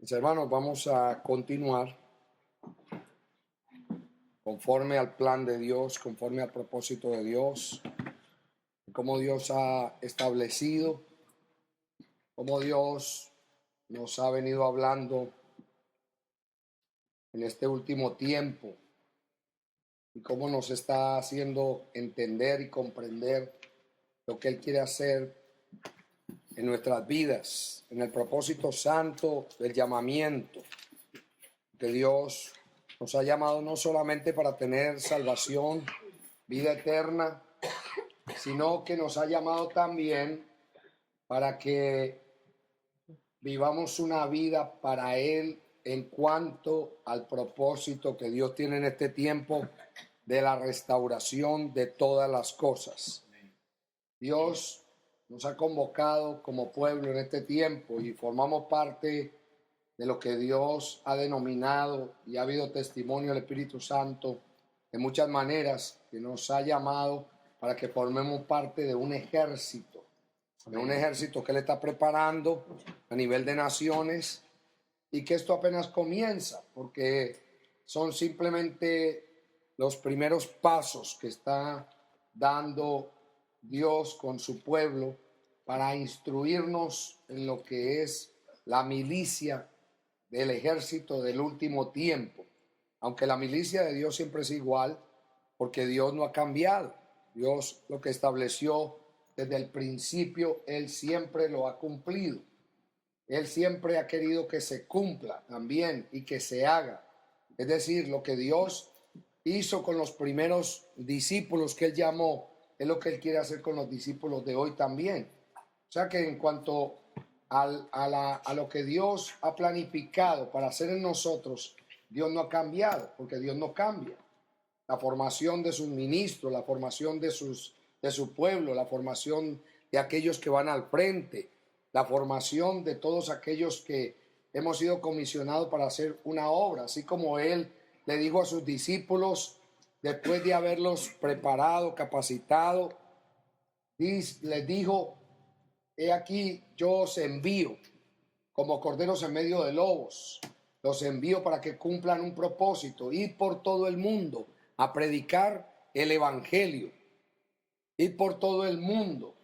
Mis hermanos, vamos a continuar conforme al plan de Dios, conforme al propósito de Dios, cómo Dios ha establecido, cómo Dios nos ha venido hablando en este último tiempo y cómo nos está haciendo entender y comprender lo que Él quiere hacer en nuestras vidas, en el propósito santo del llamamiento que Dios nos ha llamado no solamente para tener salvación, vida eterna, sino que nos ha llamado también para que vivamos una vida para Él en cuanto al propósito que Dios tiene en este tiempo de la restauración de todas las cosas. Dios nos ha convocado como pueblo en este tiempo y formamos parte de lo que Dios ha denominado, y ha habido testimonio del Espíritu Santo de muchas maneras, que nos ha llamado para que formemos parte de un ejército, que Él está preparando a nivel de naciones, y que esto apenas comienza, porque son simplemente los primeros pasos que está dando Dios con su pueblo para instruirnos en lo que es la milicia del ejército del último tiempo, aunque la milicia de Dios siempre es igual, porque Dios no ha cambiado. Dios lo que estableció desde el principio, Él siempre lo ha cumplido. Él siempre ha querido que se cumpla también y que se haga. Es decir, lo que Dios hizo con los primeros discípulos que Él llamó, es lo que Él quiere hacer con los discípulos de hoy también. O sea que en cuanto a lo que Dios ha planificado para hacer en nosotros, Dios no ha cambiado, porque Dios no cambia. La formación de sus ministros, la formación de su pueblo, la formación de aquellos que van al frente, la formación de todos aquellos que hemos sido comisionados para hacer una obra, así como Él le dijo a sus discípulos, después de haberlos preparado, capacitado, les dijo: he aquí, yo os envío como corderos en medio de lobos. Los envío para que cumplan un propósito, ir por todo el mundo a predicar el evangelio, ir por todo el mundo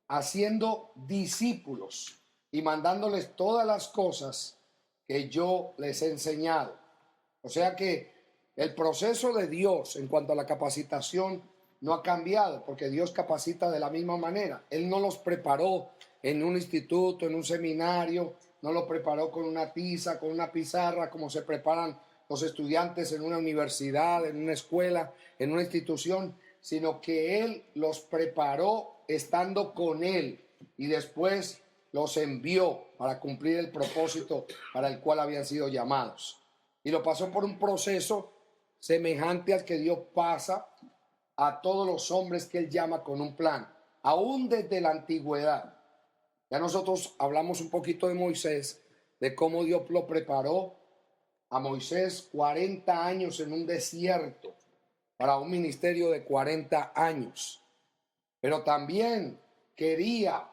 haciendo discípulos y mandándoles todas las cosas que yo les he enseñado. O sea que el proceso de Dios en cuanto a la capacitación no ha cambiado, porque Dios capacita de la misma manera. Él no los preparó en un instituto, en un seminario, no los preparó con una tiza, con una pizarra, como se preparan los estudiantes en una universidad, en una escuela, en una institución, sino que Él los preparó estando con Él y después los envió para cumplir el propósito para el cual habían sido llamados. Y lo pasó por un proceso semejante al que Dios pasa a todos los hombres que Él llama con un plan, aún desde la antigüedad. Ya nosotros hablamos un poquito de Moisés, de cómo Dios lo preparó a Moisés 40 años en un desierto para un ministerio de 40 años. Pero también quería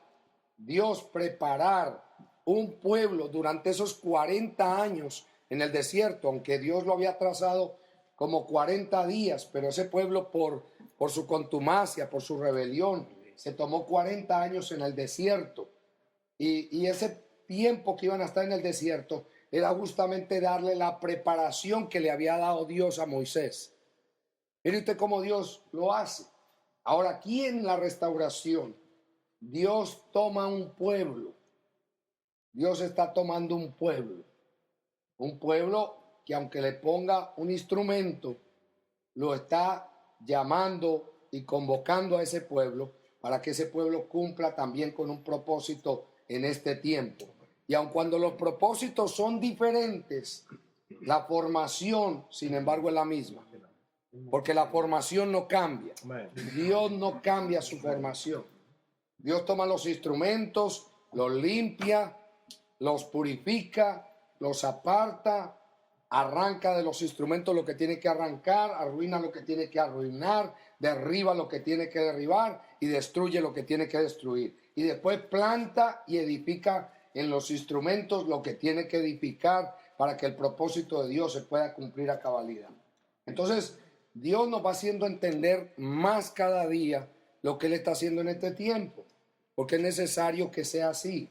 Dios preparar un pueblo durante esos 40 años en el desierto, aunque Dios lo había trazado como 40 días, pero ese pueblo por su contumacia, por su rebelión, se tomó 40 años en el desierto. Y ese tiempo que iban a estar en el desierto era justamente darle la preparación que le había dado Dios a Moisés. Mire usted cómo Dios lo hace. Ahora, aquí en la restauración, Dios toma un pueblo. Dios está tomando un pueblo. Un pueblo que, aunque le ponga un instrumento, lo está llamando y convocando a ese pueblo para que ese pueblo cumpla también con un propósito en este tiempo. Y aun cuando los propósitos son diferentes, la formación, sin embargo, es la misma. Porque la formación no cambia. Dios no cambia su formación. Dios toma los instrumentos, los limpia, los purifica, los aparta, arranca de los instrumentos lo que tiene que arrancar, arruina lo que tiene que arruinar, derriba lo que tiene que derribar y destruye lo que tiene que destruir. Y después planta y edifica en los instrumentos lo que tiene que edificar para que el propósito de Dios se pueda cumplir a cabalidad. Entonces, Dios nos va haciendo entender más cada día lo que Él está haciendo en este tiempo, porque es necesario que sea así.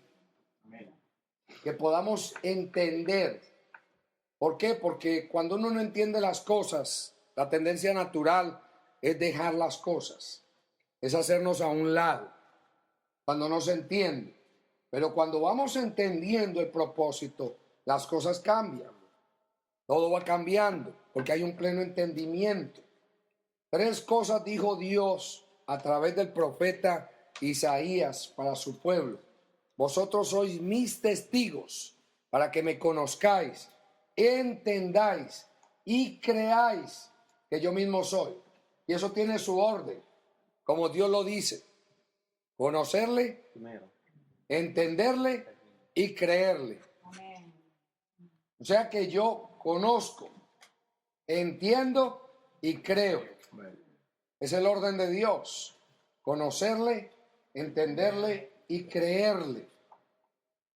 Amén. Que podamos entender. ¿Por qué? Porque cuando uno no entiende las cosas, la tendencia natural es dejar las cosas, es hacernos a un lado, cuando no se entiende. Pero cuando vamos entendiendo el propósito, las cosas cambian. Todo va cambiando, porque hay un pleno entendimiento. 3 cosas dijo Dios a través del profeta Isaías para su pueblo. Vosotros sois mis testigos para que me conozcáis, entendáis y creáis que yo mismo soy. Y eso tiene su orden, como Dios lo dice. Conocerle, entenderle y creerle. O sea que yo conozco, entiendo y creo. Es el orden de Dios. Conocerle, entenderle y creerle.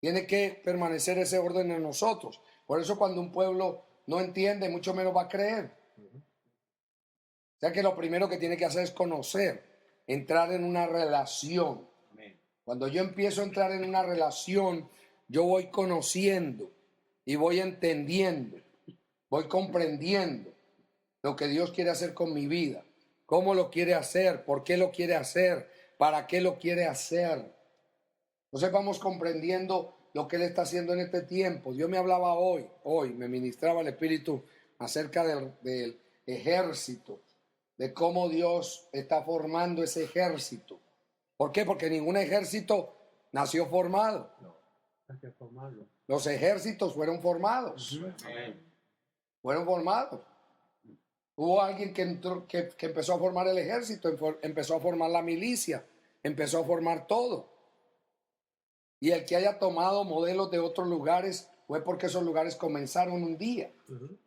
Tiene que permanecer ese orden en nosotros. Por eso cuando un pueblo no entiende, mucho menos va a creer. O sea que lo primero que tiene que hacer es conocer, entrar en una relación. Cuando yo empiezo a entrar en una relación, yo voy conociendo y voy entendiendo, voy comprendiendo lo que Dios quiere hacer con mi vida, cómo lo quiere hacer, por qué lo quiere hacer, para qué lo quiere hacer. Entonces vamos comprendiendo lo que Él está haciendo en este tiempo. Dios me hablaba hoy me ministraba el Espíritu acerca del ejército, de cómo Dios está formando ese ejército. ¿Por qué? Porque ningún ejército nació formado. No, hay que formarlo. Los ejércitos fueron formados. Fueron formados. Hubo alguien que empezó a formar el ejército, empezó a formar la milicia, empezó a formar todo. Y el que haya tomado modelos de otros lugares fue porque esos lugares comenzaron un día.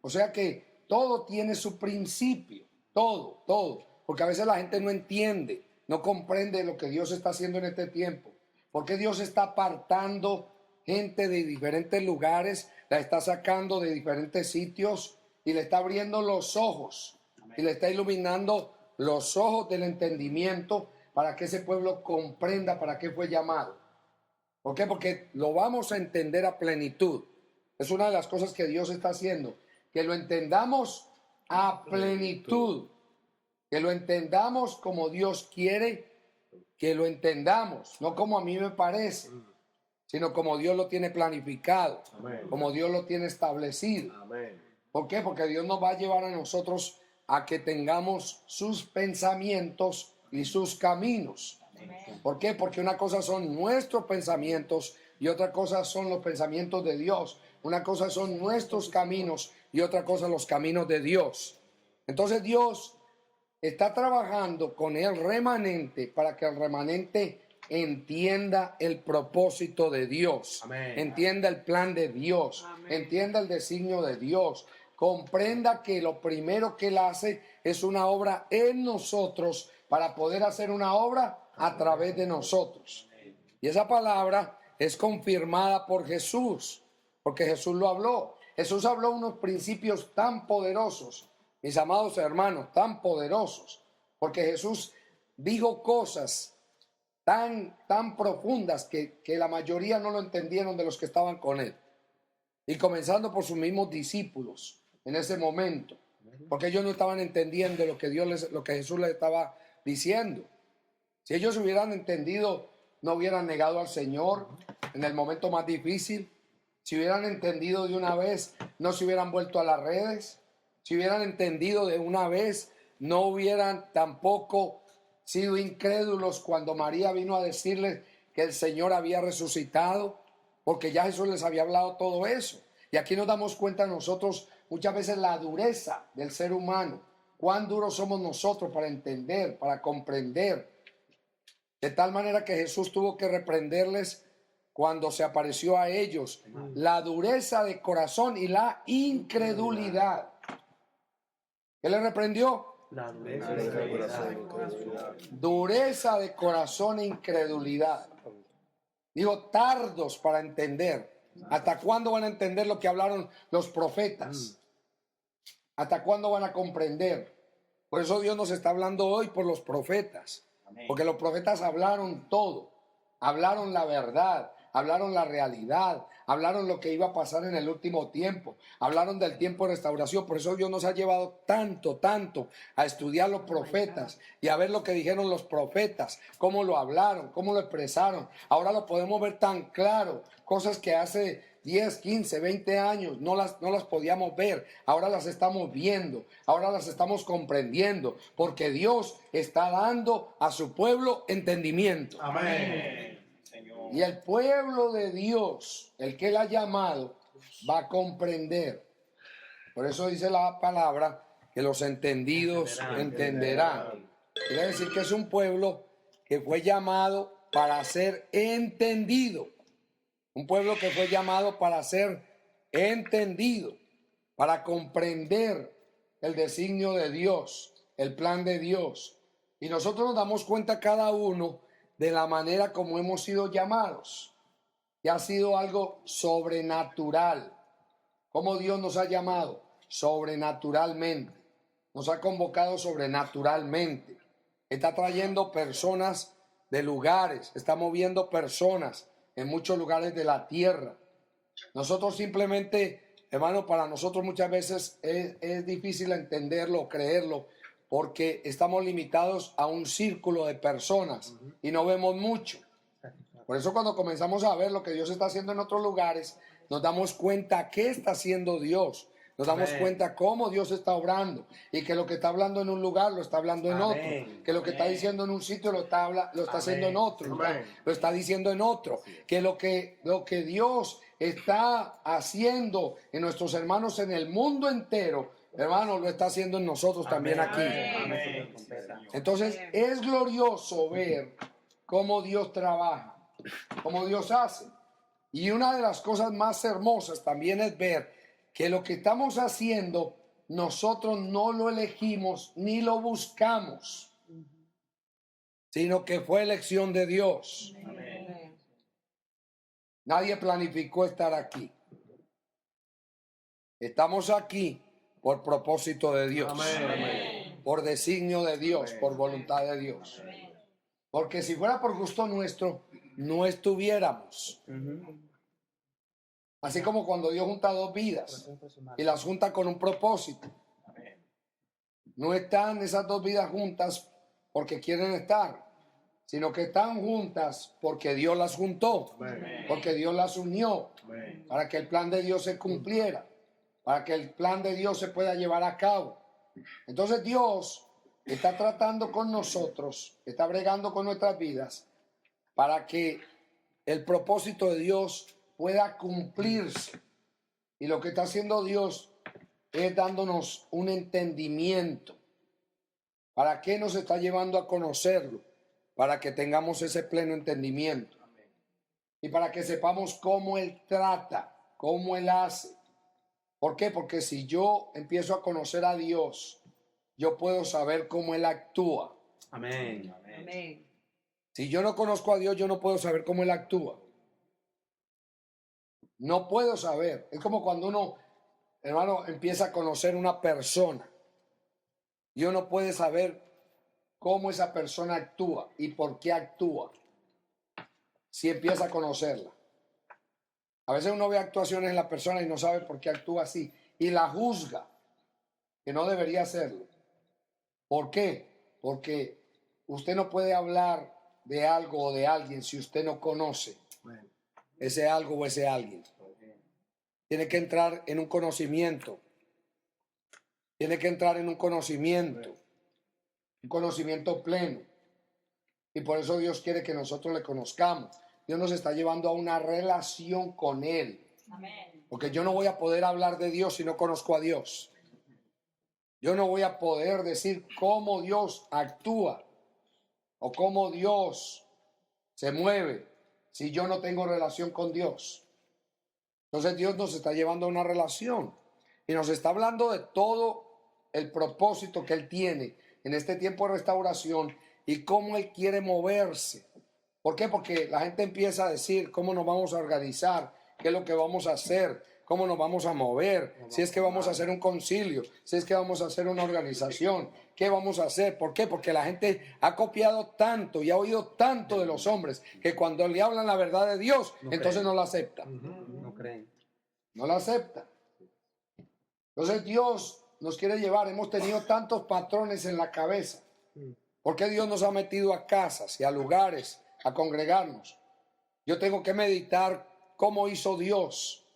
O sea que todo tiene su principio, todo. Porque a veces la gente no entiende, no comprende lo que Dios está haciendo en este tiempo. Porque Dios está apartando gente de diferentes lugares, la está sacando de diferentes sitios y le está abriendo los ojos. Amén. Y le está iluminando los ojos del entendimiento para que ese pueblo comprenda para qué fue llamado. ¿Por qué? Porque lo vamos a entender a plenitud. Es una de las cosas que Dios está haciendo, que lo entendamos a plenitud, que lo entendamos como Dios quiere que lo entendamos, no como a mí me parece, sino como Dios lo tiene planificado, amén, como Dios lo tiene establecido. Amén. ¿Por qué? Porque Dios nos va a llevar a nosotros a que tengamos sus pensamientos y sus caminos. Amén. ¿Por qué? Porque una cosa son nuestros pensamientos y otra cosa son los pensamientos de Dios. Una cosa son nuestros caminos y otra cosa los caminos de Dios. Entonces Dios está trabajando con el remanente para que el remanente entienda el propósito de Dios, amén, entienda el plan de Dios, amén, entienda el designio de Dios, comprenda que lo primero que Él hace es una obra en nosotros para poder hacer una obra a través de nosotros. Y esa palabra es confirmada por Jesús, porque Jesús lo habló. Jesús habló unos principios tan poderosos, mis amados hermanos, tan poderosos, porque Jesús dijo cosas tan profundas que la mayoría no lo entendieron de los que estaban con él. Y comenzando por sus mismos discípulos en ese momento, porque ellos no estaban entendiendo lo que Jesús les estaba diciendo. Si ellos hubieran entendido, no hubieran negado al Señor en el momento más difícil. Si hubieran entendido de una vez, no se hubieran vuelto a las redes. Si hubieran entendido de una vez, no hubieran tampoco sido incrédulos cuando María vino a decirles que el Señor había resucitado, porque ya Jesús les había hablado todo eso. Y aquí nos damos cuenta nosotros muchas veces la dureza del ser humano, cuán duros somos nosotros para entender, para comprender. De tal manera que Jesús tuvo que reprenderles cuando se apareció a ellos, la dureza de corazón y la incredulidad. ¿Qué le reprendió? La dureza de corazón e incredulidad. Dureza de corazón e incredulidad. Dijo, tardos para entender. ¿Hasta cuándo van a entender lo que hablaron los profetas? ¿Hasta cuándo van a comprender? Por eso Dios nos está hablando hoy por los profetas. Porque los profetas hablaron todo. Hablaron la verdad. Hablaron la realidad. Hablaron lo que iba a pasar en el último tiempo. Hablaron del tiempo de restauración. Por eso Dios nos ha llevado tanto a estudiar los profetas y a ver lo que dijeron los profetas, cómo lo hablaron, cómo lo expresaron. Ahora lo podemos ver tan claro. Cosas que hace 10, 15, 20 años no las podíamos ver. Ahora las estamos viendo. Ahora las estamos comprendiendo. Porque Dios está dando a su pueblo entendimiento. Amén. Y el pueblo de Dios, el que Él ha llamado, va a comprender. Por eso dice la palabra que los entendidos entenderán. Quiere decir que es un pueblo que fue llamado para ser entendido. Un pueblo que fue llamado para ser entendido, para comprender el designio de Dios, el plan de Dios. Y nosotros nos damos cuenta cada uno de la manera como hemos sido llamados. Y ha sido algo sobrenatural. Como Dios nos ha llamado sobrenaturalmente. Nos ha convocado sobrenaturalmente. Está trayendo personas de lugares. Está moviendo personas en muchos lugares de la tierra. Nosotros simplemente, hermano, para nosotros muchas veces es difícil entenderlo, creerlo, porque estamos limitados a un círculo de personas y no vemos mucho. Por eso cuando comenzamos a ver lo que Dios está haciendo en otros lugares, nos damos cuenta qué está haciendo Dios. Nos damos cuenta cómo Dios está obrando y que lo que está hablando en un lugar lo está hablando en otro, que lo que está diciendo en un sitio lo está haciendo en otro, lo está diciendo en otro, que lo que Dios está haciendo en nuestros hermanos en el mundo entero, hermano, lo está haciendo en nosotros también aquí. Entonces es glorioso ver cómo Dios trabaja, cómo Dios hace. Y una de las cosas más hermosas también es ver que lo que estamos haciendo, nosotros no lo elegimos ni lo buscamos, sino que fue elección de Dios. Amén. Nadie planificó estar aquí. Estamos aquí por propósito de Dios. Amén. Por designio de Dios, por voluntad de Dios. Porque si fuera por gusto nuestro, no estuviéramos. Así como cuando Dios junta dos vidas y las junta con un propósito. No están esas dos vidas juntas porque quieren estar, sino que están juntas porque Dios las juntó, porque Dios las unió, para que el plan de Dios se cumpliera, para que el plan de Dios se pueda llevar a cabo. Entonces Dios está tratando con nosotros, está bregando con nuestras vidas, para que el propósito de Dios pueda cumplirse. Y lo que está haciendo Dios es dándonos un entendimiento. ¿Para qué nos está llevando a conocerlo? Para que tengamos ese pleno entendimiento. Y para que sepamos cómo Él trata, cómo Él hace. ¿Por qué? Porque si yo empiezo a conocer a Dios, yo puedo saber cómo Él actúa. Amén. Amén. Si yo no conozco a Dios, yo no puedo saber cómo Él actúa. No puedo saber. Es como cuando uno, hermano, empieza a conocer una persona. Y uno puede saber cómo esa persona actúa y por qué actúa. Si empieza a conocerla. A veces uno ve actuaciones en la persona y no sabe por qué actúa así. Y la juzga, que no debería hacerlo. ¿Por qué? Porque usted no puede hablar de algo o de alguien si usted no conoce ese algo o ese alguien. Tiene que entrar en un conocimiento. Tiene que entrar en un conocimiento pleno. Y por eso Dios quiere que nosotros le conozcamos. Dios nos está llevando a una relación con Él. Amén. Porque yo no voy a poder hablar de Dios si no conozco a Dios. Yo no voy a poder decir cómo Dios actúa o cómo Dios se mueve si yo no tengo relación con Dios. Entonces Dios nos está llevando a una relación y nos está hablando de todo el propósito que Él tiene en este tiempo de restauración y cómo Él quiere moverse ¿Por qué? Porque la gente empieza a decir cómo nos vamos a organizar, qué es lo que vamos a hacer, cómo nos vamos a mover, si es que vamos a hacer un concilio, si es que vamos a hacer una organización, qué vamos a hacer. ¿Por qué? Porque la gente ha copiado tanto y ha oído tanto de los hombres que cuando le hablan la verdad de Dios, entonces no la aceptan. No creen. No la aceptan. Entonces Dios nos quiere llevar. Hemos tenido tantos patrones en la cabeza. ¿Por qué Dios nos ha metido a casas y a lugares a congregarnos? Yo tengo que meditar cómo hizo Dios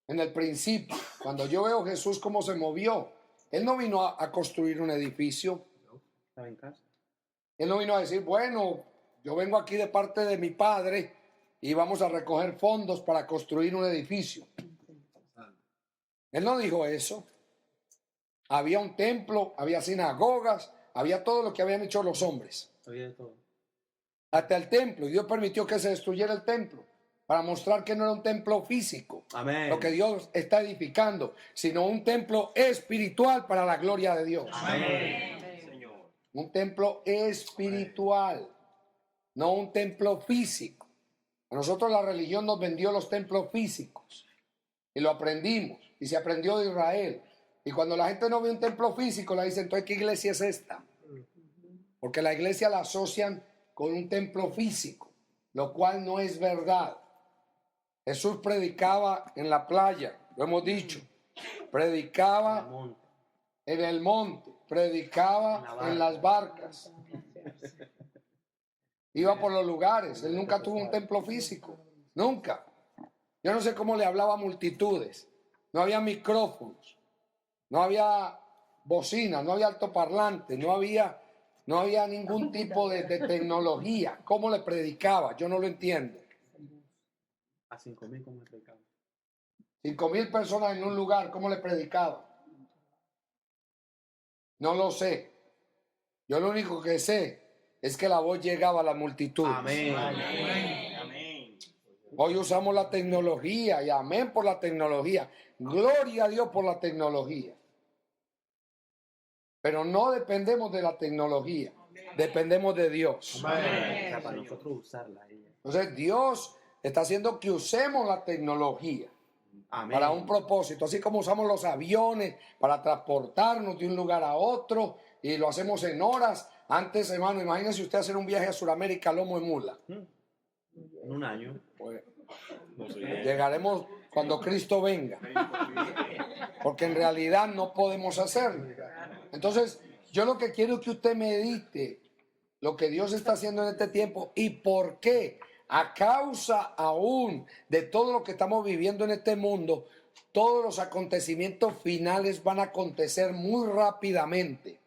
en el principio. Cuando yo veo a Jesús cómo se movió, Él no vino a construir un edificio. Estaba en casa. Él no vino a decir, bueno, yo vengo aquí de parte de mi padre y vamos a recoger fondos para construir un edificio. Él no dijo eso. Había un templo, había sinagogas, había todo lo que habían hecho los hombres. Había de todo. Hasta el templo. Y Dios permitió que se destruyera el templo para mostrar que no era un templo físico, Amén. lo que Dios está edificando, sino un templo espiritual para la gloria de Dios. Amén. Señor. Un templo espiritual, no un templo físico. A nosotros la religión nos vendió los templos físicos y lo aprendimos y se aprendió de Israel. Y cuando la gente no ve un templo físico, le dicen, entonces, ¿qué iglesia es esta? Porque la iglesia la asocian con un templo físico, lo cual no es verdad. Jesús predicaba en la playa, lo hemos dicho. Predicaba en el monte, predicaba en las barcas. Iba por los lugares. Él nunca tuvo un templo físico. Nunca. Yo no sé cómo le hablaba a multitudes. No había micrófonos. No había bocina, no había altoparlante, no había ningún tipo de tecnología. ¿Cómo le predicaba? Yo no lo entiendo. A 5,000 como predicaba. 5,000 personas en un lugar, ¿cómo le predicaba? No lo sé. Yo lo único que sé es que la voz llegaba a la multitud. Amén. Amén. Amén. Hoy usamos la tecnología y amén por la tecnología. Gloria a Dios por la tecnología. Pero no dependemos de la tecnología, dependemos de Dios. Amén. O sea, para nosotros usarla. Entonces Dios está haciendo que usemos la tecnología. Amén. Para un propósito, así como usamos los aviones para transportarnos de un lugar a otro y lo hacemos en horas. Antes, hermano, imagínense usted hacer un viaje a Sudamérica a lomo de mula. En un año. Pues, llegaremos cuando Cristo venga, porque en realidad no podemos hacerlo. Entonces, yo lo que quiero es que usted medite lo que Dios está haciendo en este tiempo y por qué, a causa aún de todo lo que estamos viviendo en este mundo, todos los acontecimientos finales van a acontecer muy rápidamente.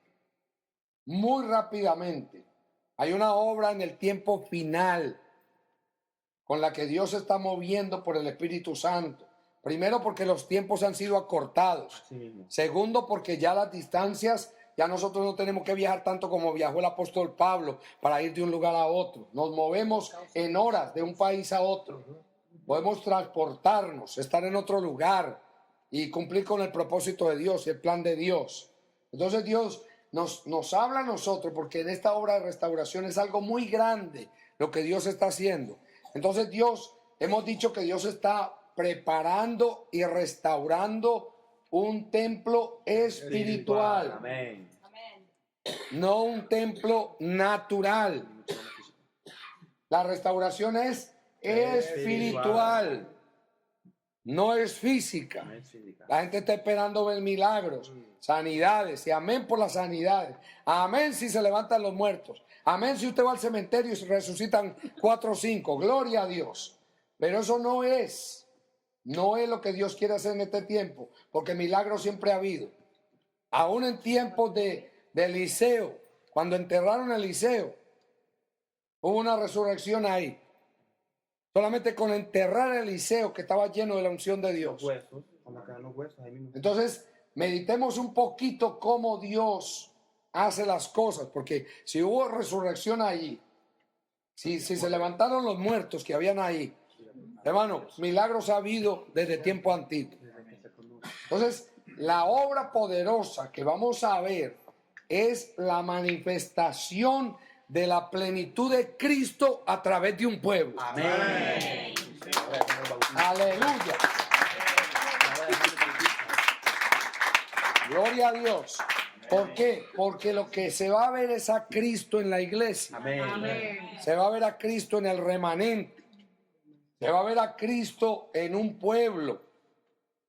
Muy rápidamente. Hay una obra en el tiempo final con la que Dios se está moviendo por el Espíritu Santo. Primero, porque los tiempos han sido acortados. Segundo, porque ya las distancias, ya nosotros no tenemos que viajar tanto como viajó el apóstol Pablo para ir de un lugar a otro. Nos movemos en horas de un país a otro. Podemos transportarnos, estar en otro lugar y cumplir con el propósito de Dios y el plan de Dios. Entonces Dios nos habla a nosotros, porque en esta obra de restauración es algo muy grande lo que Dios está haciendo. Entonces hemos dicho que Dios está preparando y restaurando un templo espiritual. Amén. No un templo natural. La restauración es espiritual, no es física. La gente está esperando ver milagros, sanidades, y amén por las sanidades. Amén si se levantan los muertos. Amén si usted va al cementerio y se resucitan 4 o 5. Gloria a Dios. Pero eso no es lo que Dios quiere hacer en este tiempo, porque milagros siempre ha habido. Aún en tiempos de Eliseo, cuando enterraron a Eliseo, hubo una resurrección ahí. Solamente con enterrar a Eliseo, que estaba lleno de la unción de Dios. Entonces, meditemos un poquito cómo Dios hace las cosas, porque si hubo resurrección allí, si se levantaron los muertos que habían ahí, hermano, milagros ha habido desde tiempo antiguo. Entonces, la obra poderosa que vamos a ver es la manifestación de la plenitud de Cristo a través de un pueblo. Amén. Aleluya. Gloria a Dios. ¿Por qué? Porque lo que se va a ver es a Cristo en la iglesia. Amén. Se va a ver a Cristo en el remanente. Se va a ver a Cristo en un pueblo.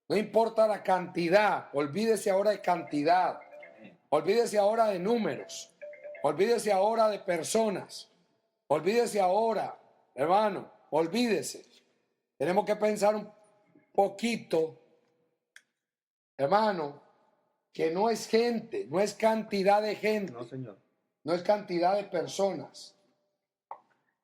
No importa la cantidad. Olvídese ahora de cantidad. Olvídese ahora de números. Olvídese ahora de personas. Olvídese ahora, hermano. Olvídese. Tenemos que pensar un poquito, hermano, que no es gente, no es cantidad de gente, No, Señor. no es cantidad de personas,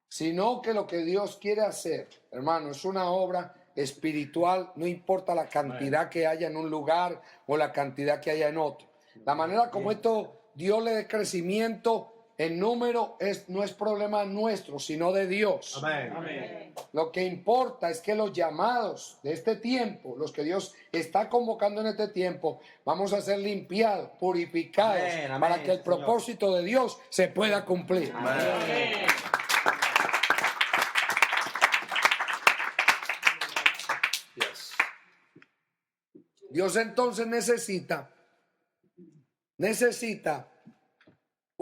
sino que lo que Dios quiere hacer, hermano, es una obra espiritual, no importa la cantidad que haya en un lugar o la cantidad que haya en otro. La manera como esto Dios le dé crecimiento en número no es problema nuestro, sino de Dios. Amén. Amén. Lo que importa es que los llamados de este tiempo, los que Dios está convocando en este tiempo, vamos a ser limpiados, purificados, Amén, amén, para que el Señor. propósito de Dios se pueda cumplir. Amén. Dios entonces necesita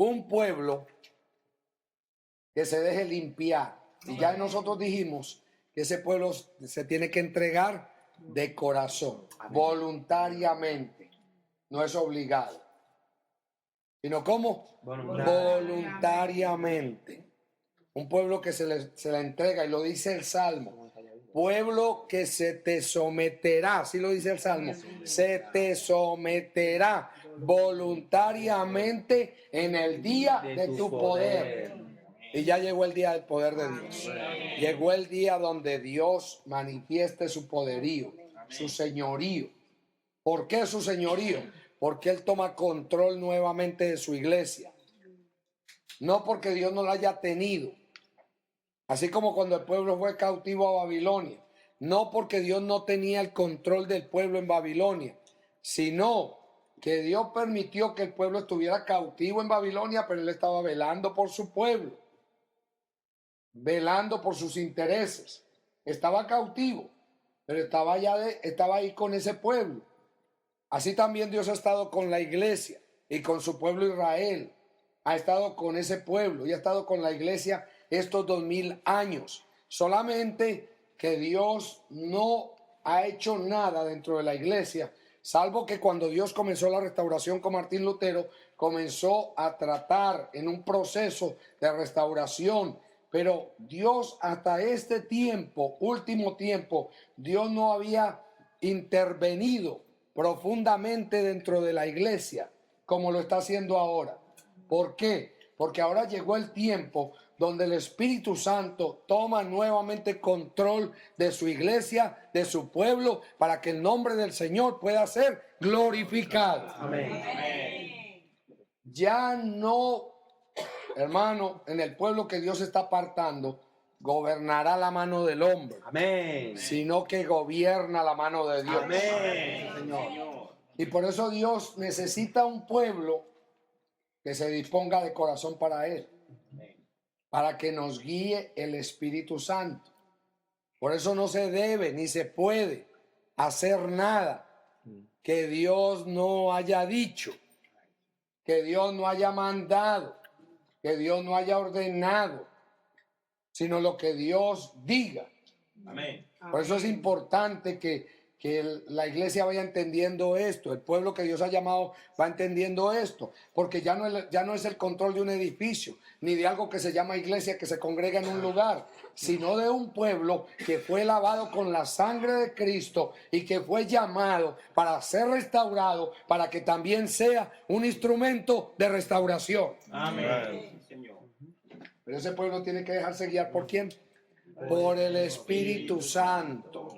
un pueblo que se deje limpiar. Y ya nosotros dijimos que ese pueblo se tiene que entregar de corazón, voluntariamente. No es obligado. Sino ¿cómo? Voluntariamente. Un pueblo que se le entrega, y lo dice el Salmo. Pueblo que se te someterá, así lo dice el Salmo, se te someterá voluntariamente en el día de tu poder. Y ya llegó el día del poder de Dios. Llegó el día donde Dios manifieste su poderío, su señorío. ¿Por qué su señorío? Porque Él toma control nuevamente de su iglesia. No porque Dios no la haya tenido. Así como cuando el pueblo fue cautivo a Babilonia. No porque Dios no tenía el control del pueblo en Babilonia, sino que Dios permitió que el pueblo estuviera cautivo en Babilonia, pero Él estaba velando por su pueblo, velando por sus intereses. Estaba cautivo, pero estaba ahí con ese pueblo. Así también Dios ha estado con la iglesia y con su pueblo Israel. Ha estado con ese pueblo y ha estado con la iglesia estos 2000 años. Solamente que Dios no ha hecho nada dentro de la iglesia, salvo que cuando Dios comenzó la restauración con Martín Lutero, comenzó a tratar en un proceso de restauración. Pero Dios hasta este tiempo, último tiempo, Dios no había intervenido profundamente dentro de la iglesia como lo está haciendo ahora. ¿Por qué? Porque ahora llegó el tiempo donde el Espíritu Santo toma nuevamente control de su iglesia, de su pueblo, para que el nombre del Señor pueda ser glorificado. Amén. Ya no, hermano, en el pueblo que Dios está apartando, gobernará la mano del hombre. Amén. Sino que gobierna la mano de Dios. Amén, Señor. Y por eso Dios necesita un pueblo que se disponga de corazón para Él, para que nos guíe el Espíritu Santo. Por eso no se debe ni se puede hacer nada que Dios no haya dicho, que Dios no haya mandado, que Dios no haya ordenado, sino lo que Dios diga. Amén. Por eso es importante que la iglesia vaya entendiendo esto, el pueblo que Dios ha llamado va entendiendo esto, porque ya no es el control de un edificio, ni de algo que se llama iglesia que se congrega en un lugar, sino de un pueblo que fue lavado con la sangre de Cristo y que fue llamado para ser restaurado, para que también sea un instrumento de restauración. Amén. Señor. Pero ese pueblo tiene que dejarse guiar ¿por quién? Por el Espíritu Santo.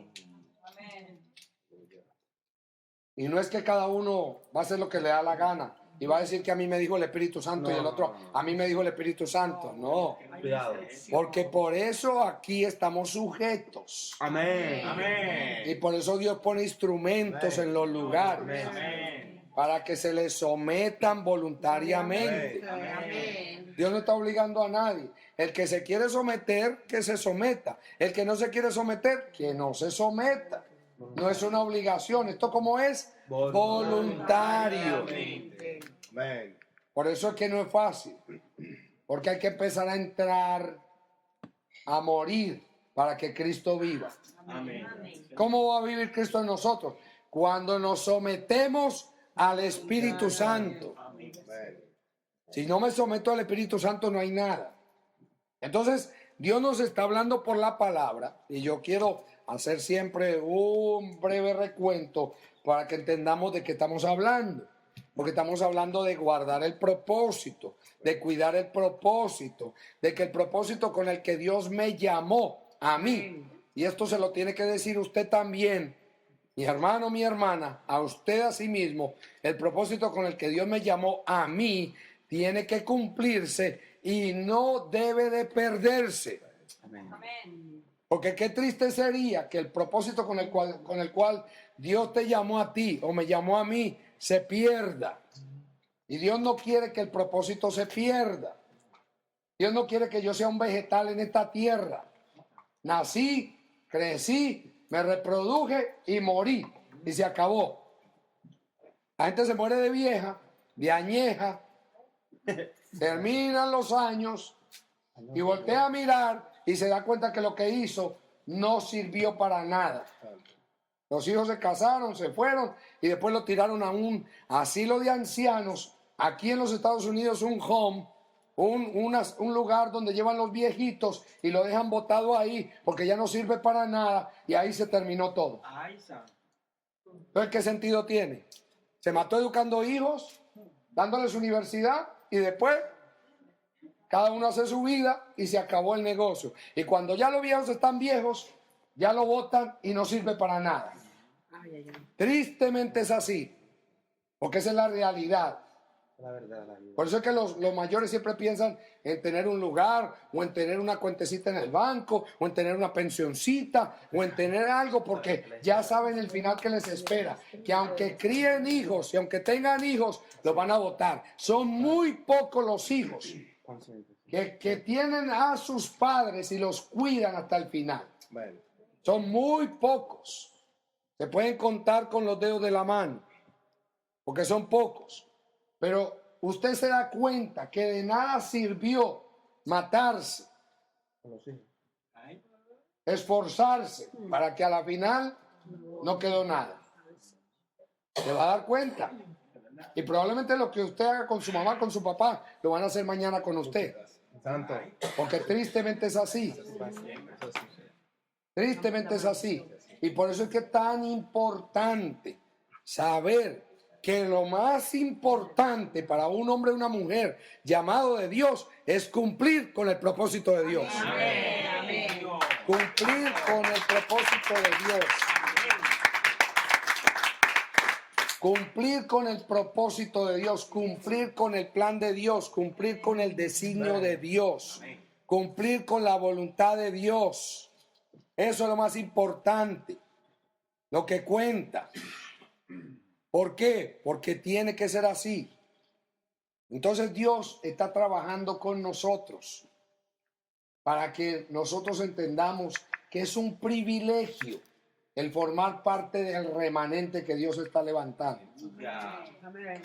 Y no es que cada uno va a hacer lo que le da la gana y va a decir que a mí me dijo el Espíritu Santo y el otro a mí me dijo el Espíritu Santo. No, Cuidado. porque por eso aquí estamos sujetos. Amén. Amén. Y por eso Dios pone instrumentos en los lugares Amén. para que se les sometan voluntariamente. Amén. Dios no está obligando a nadie. El que se quiere someter, que se someta. El que no se quiere someter, que no se someta. No es una obligación. ¿Esto cómo es? Voluntario. Amén. Por eso es que no es fácil. Porque hay que empezar a entrar, a morir para que Cristo viva. Amén. ¿Cómo va a vivir Cristo en nosotros? Cuando nos sometemos al Espíritu Santo. Amén. Si no me someto al Espíritu Santo, no hay nada. Entonces, Dios nos está hablando por la palabra, y yo quiero hacer siempre un breve recuento para que entendamos de qué estamos hablando. Porque estamos hablando de guardar el propósito, de cuidar el propósito, de que el propósito con el que Dios me llamó a mí, y esto se lo tiene que decir usted también, mi hermano, mi hermana, a usted a sí mismo, el propósito con el que Dios me llamó a mí tiene que cumplirse y no debe de perderse. Amén. Porque qué triste sería que el propósito con el cual Dios te llamó a ti o me llamó a mí se pierda. Y Dios no quiere que el propósito se pierda. Dios no quiere que yo sea un vegetal en esta tierra. Nací, crecí, me reproduje y morí. Y se acabó. La gente se muere de vieja, de añeja. Terminan los años y voltea a mirar y se da cuenta que lo que hizo no sirvió para nada. Los hijos se casaron, se fueron y después lo tiraron a un asilo de ancianos. Aquí en los Estados Unidos, un home, un lugar donde llevan los viejitos y lo dejan botado ahí porque ya no sirve para nada y ahí se terminó todo. Entonces, ¿qué sentido tiene? Se mató educando hijos, dándoles universidad y después cada uno hace su vida y se acabó el negocio. Y cuando ya los viejos están viejos, ya lo botan y no sirve para nada. Tristemente es así, porque esa es la realidad. Por eso es que los mayores siempre piensan en tener un lugar o en tener una cuentecita en el banco o en tener una pensioncita o en tener algo porque ya saben el final que les espera, que aunque críen hijos y aunque tengan hijos los van a botar. Son muy pocos los hijos que tienen a sus padres y los cuidan hasta el final. Son muy pocos. Se pueden contar con los dedos de la mano porque son pocos. Pero usted se da cuenta que de nada sirvió matarse, esforzarse para que a la final no quedó nada. Se va a dar cuenta. Y probablemente lo que usted haga con su mamá, con su papá, lo van a hacer mañana con usted. Porque tristemente es así. Tristemente es así. Y por eso es que es tan importante saber que lo más importante para un hombre y una mujer llamado de Dios es cumplir con el propósito de Dios. Amén. Cumplir con el propósito de Dios. Cumplir con el propósito de Dios, cumplir con el plan de Dios, cumplir con el designio de Dios, cumplir con la voluntad de Dios. Eso es lo más importante, lo que cuenta. ¿Por qué? Porque tiene que ser así. Entonces Dios está trabajando con nosotros para que nosotros entendamos que es un privilegio el formar parte del remanente que Dios está levantando. Amén.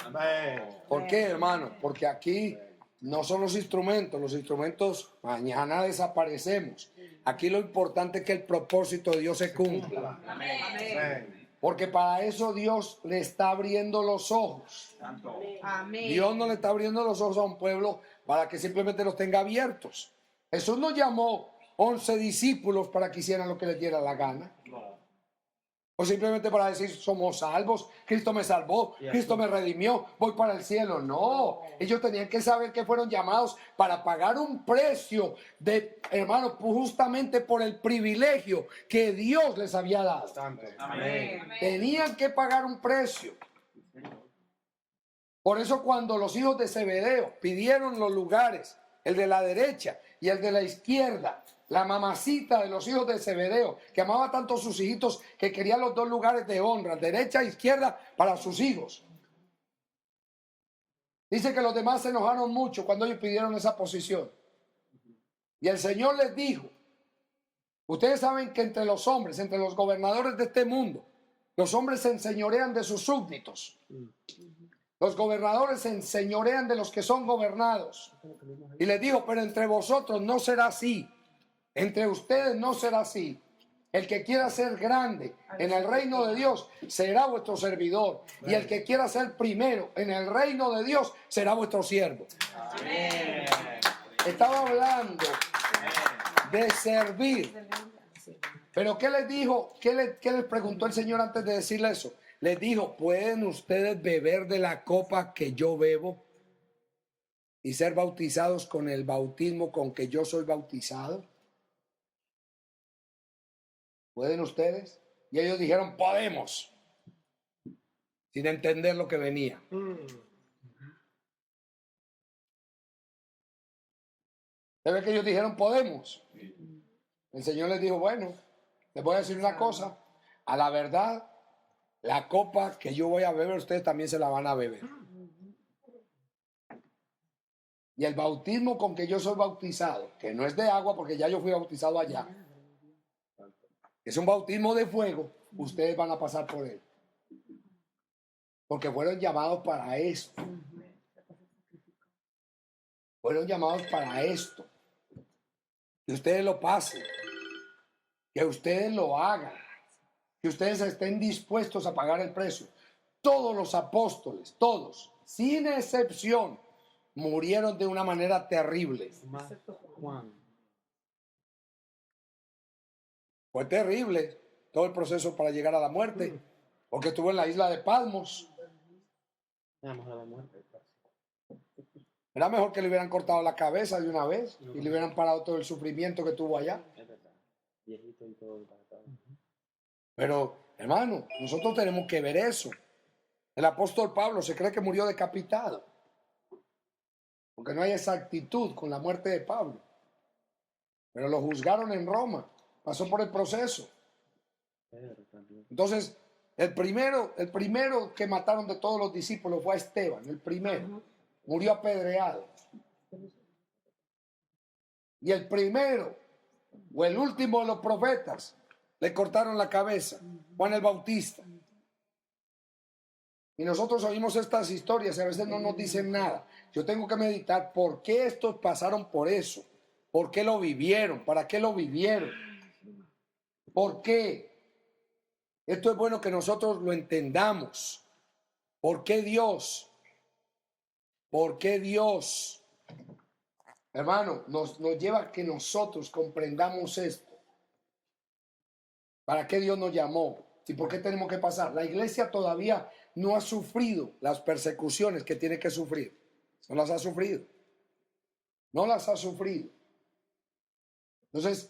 ¿Por qué, hermano? Porque aquí no son los instrumentos mañana desaparecemos. Aquí lo importante es que el propósito de Dios se cumpla. Amén. Porque para eso Dios le está abriendo los ojos. Amén. Dios no le está abriendo los ojos a un pueblo para que simplemente los tenga abiertos. Jesús no llamó 11 discípulos para que hicieran lo que les diera la gana. O simplemente para decir, somos salvos, Cristo me salvó, Cristo me redimió, voy para el cielo. No, ellos tenían que saber que fueron llamados para pagar un precio de, hermano, justamente por el privilegio que Dios les había dado. Amén. Tenían que pagar un precio. Por eso cuando los hijos de Zebedeo pidieron los lugares, el de la derecha y el de la izquierda, la mamacita de los hijos de Zebedeo, que amaba tanto a sus hijitos que quería los dos lugares de honra, derecha e izquierda, para sus hijos. Dice que los demás se enojaron mucho cuando ellos pidieron esa posición. Y el Señor les dijo, ustedes saben que entre los hombres, entre los gobernadores de este mundo, los hombres se enseñorean de sus súbditos. Los gobernadores se enseñorean de los que son gobernados. Y les dijo, pero entre vosotros no será así. Entre ustedes no será así. El que quiera ser grande en el reino de Dios será vuestro servidor. Y el que quiera ser primero en el reino de Dios será vuestro siervo. Amén. Estaba hablando de servir. Pero ¿qué les dijo? ¿Qué les preguntó el Señor antes de decirle eso? Les dijo, ¿pueden ustedes beber de la copa que yo bebo y ser bautizados con el bautismo con que yo soy bautizado? ¿Pueden ustedes? Y ellos dijeron, podemos, sin entender lo que venía. ¿Se ve que ellos dijeron, podemos? El Señor les dijo, bueno, les voy a decir una cosa, a la verdad, la copa que yo voy a beber, ustedes también se la van a beber. Y el bautismo con que yo soy bautizado, que no es de agua porque ya yo fui bautizado allá, es un bautismo de fuego, ustedes van a pasar por él. Porque fueron llamados para esto. Fueron llamados para esto. Que ustedes lo pasen. Que ustedes lo hagan. Que ustedes estén dispuestos a pagar el precio. Todos los apóstoles, todos, sin excepción, murieron de una manera terrible. Juan. Fue terrible todo el proceso para llegar a la muerte, porque estuvo en la isla de Patmos. Vamos a la muerte. Era mejor que le hubieran cortado la cabeza de una vez y le hubieran parado todo el sufrimiento que tuvo allá. Es verdad. Viejito y todo. Pero, hermano, nosotros tenemos que ver eso. El apóstol Pablo se cree que murió decapitado, porque no hay exactitud con la muerte de Pablo. Pero lo juzgaron en Roma, pasó por el proceso. Entonces, el primero que mataron de todos los discípulos fue a Esteban, el primero. Murió apedreado. Y el primero, o el último de los profetas, le cortaron la cabeza, Juan el Bautista. Y nosotros oímos estas historias y a veces no nos dicen nada. Yo tengo que meditar por qué estos pasaron por eso, por qué lo vivieron, para qué lo vivieron, por qué. Esto es bueno que nosotros lo entendamos. ¿Por qué Dios? ¿Por qué Dios? Hermano, nos lleva a que nosotros comprendamos esto. ¿Para qué Dios nos llamó? ¿Y por qué tenemos que pasar? La iglesia todavía no ha sufrido las persecuciones que tiene que sufrir. No las ha sufrido. No las ha sufrido. Entonces,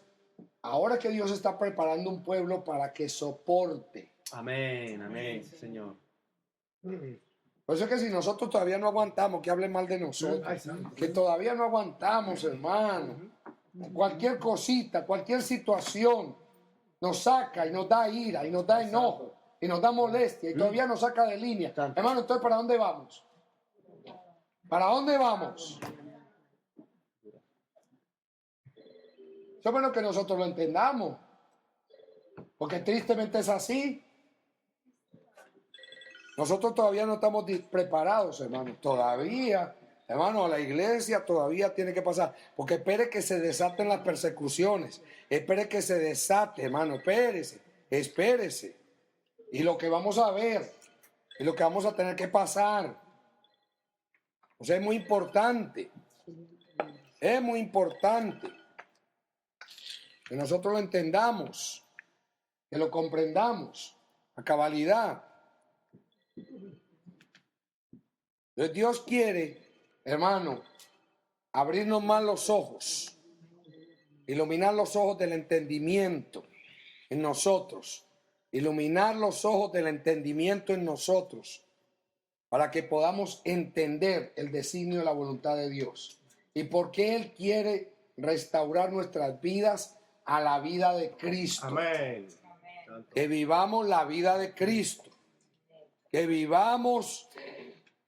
ahora que Dios está preparando un pueblo para que soporte. Amén, amén, Señor. Por eso es que si nosotros todavía no aguantamos, que hablen mal de nosotros, que todavía no aguantamos, hermano, cualquier cosita, cualquier situación nos saca y nos da ira y nos da enojo y nos da molestia y todavía nos saca de línea. Hermano, entonces, ¿para dónde vamos? ¿Para dónde vamos? Eso es bueno que nosotros lo entendamos, porque tristemente es así. Nosotros todavía no estamos preparados, hermano. Todavía, hermano, la iglesia todavía tiene que pasar. Porque espere que se desaten las persecuciones. Espere que se desate, hermano. Espérese. Y lo que vamos a ver, y lo que vamos a tener que pasar. O sea, es muy importante. Es muy importante que nosotros lo entendamos, que lo comprendamos a cabalidad. Entonces Dios quiere, hermano, abrirnos más los ojos, iluminar los ojos del entendimiento en nosotros, iluminar los ojos del entendimiento en nosotros, para que podamos entender el designio de la voluntad de Dios y por qué Él quiere restaurar nuestras vidas a la vida de Cristo. Amén. Que vivamos la vida de Cristo. Que vivamos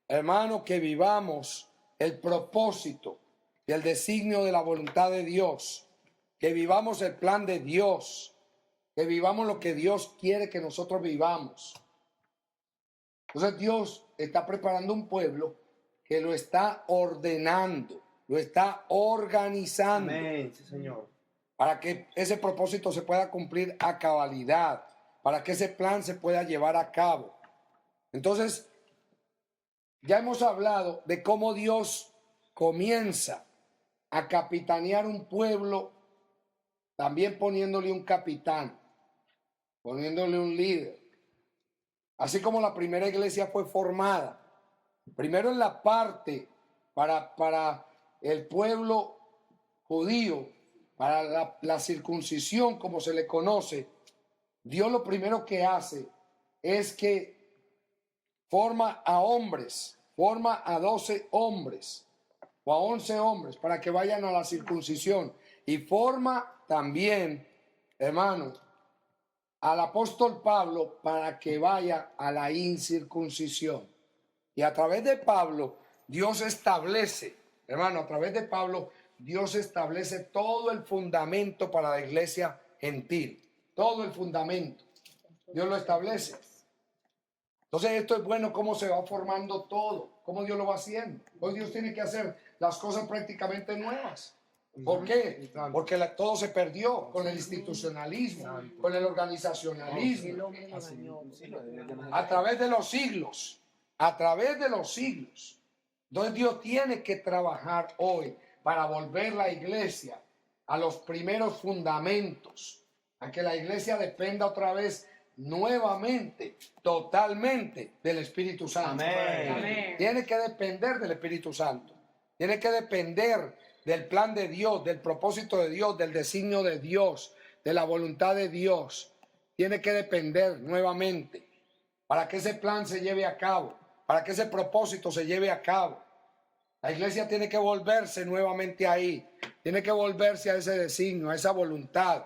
hermano, que vivamos el propósito y el designio de la voluntad de Dios, que vivamos el plan de Dios, que vivamos lo que Dios quiere que nosotros vivamos. Entonces Dios está preparando un pueblo que lo está ordenando, lo está organizando. Amén, sí, Señor. Para que ese propósito se pueda cumplir a cabalidad, para que ese plan se pueda llevar a cabo. Entonces, ya hemos hablado de cómo Dios comienza a capitanear un pueblo, también poniéndole un capitán, poniéndole un líder. Así como la primera iglesia fue formada, primero en la parte para el pueblo judío, para la circuncisión, como se le conoce, Dios lo primero que hace es que forma a hombres, forma a 12 hombres o a 11 hombres para que vayan a la circuncisión. Y forma también, hermano, al apóstol Pablo para que vaya a la incircuncisión. Y a través de Pablo, Dios establece, hermano, a través de Pablo, Dios establece todo el fundamento para la iglesia gentil. Todo el fundamento. Dios lo establece. Entonces esto es bueno, cómo se va formando todo, cómo Dios lo va haciendo. Hoy Dios tiene que hacer las cosas prácticamente nuevas. ¿Por qué? Porque todo se perdió con el institucionalismo, con el organizacionalismo, a través de los siglos, a través de los siglos. Entonces Dios tiene que trabajar hoy para volver la iglesia a los primeros fundamentos, a que la iglesia dependa otra vez nuevamente, totalmente del Espíritu Santo. Amén. Amén. Tiene que depender del Espíritu Santo. Tiene que depender del plan de Dios, del propósito de Dios, del designio de Dios, de la voluntad de Dios. Tiene que depender nuevamente para que ese plan se lleve a cabo, para que ese propósito se lleve a cabo. La iglesia tiene que volverse nuevamente ahí, tiene que volverse a ese designio, a esa voluntad,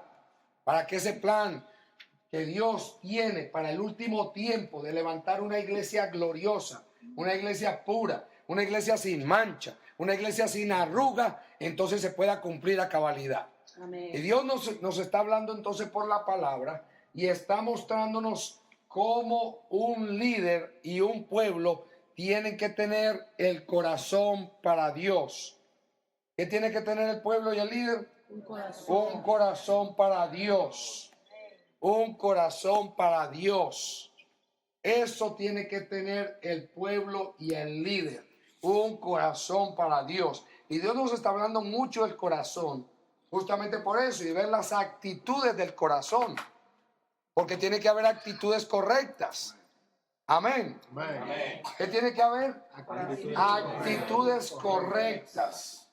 para que ese plan que Dios tiene para el último tiempo de levantar una iglesia gloriosa, una iglesia pura, una iglesia sin mancha, una iglesia sin arruga, entonces se pueda cumplir a cabalidad. Amén. Y Dios nos está hablando entonces por la palabra y está mostrándonos cómo un líder y un pueblo tienen que tener el corazón para Dios. ¿Qué tiene que tener el pueblo y el líder? Un corazón. Un corazón para Dios. Un corazón para Dios. Eso tiene que tener el pueblo y el líder. Un corazón para Dios. Y Dios nos está hablando mucho del corazón. Justamente por eso. Y ver las actitudes del corazón. Porque tiene que haber actitudes correctas. Amén. Amén. ¿Qué tiene que haber? Actitudes correctas.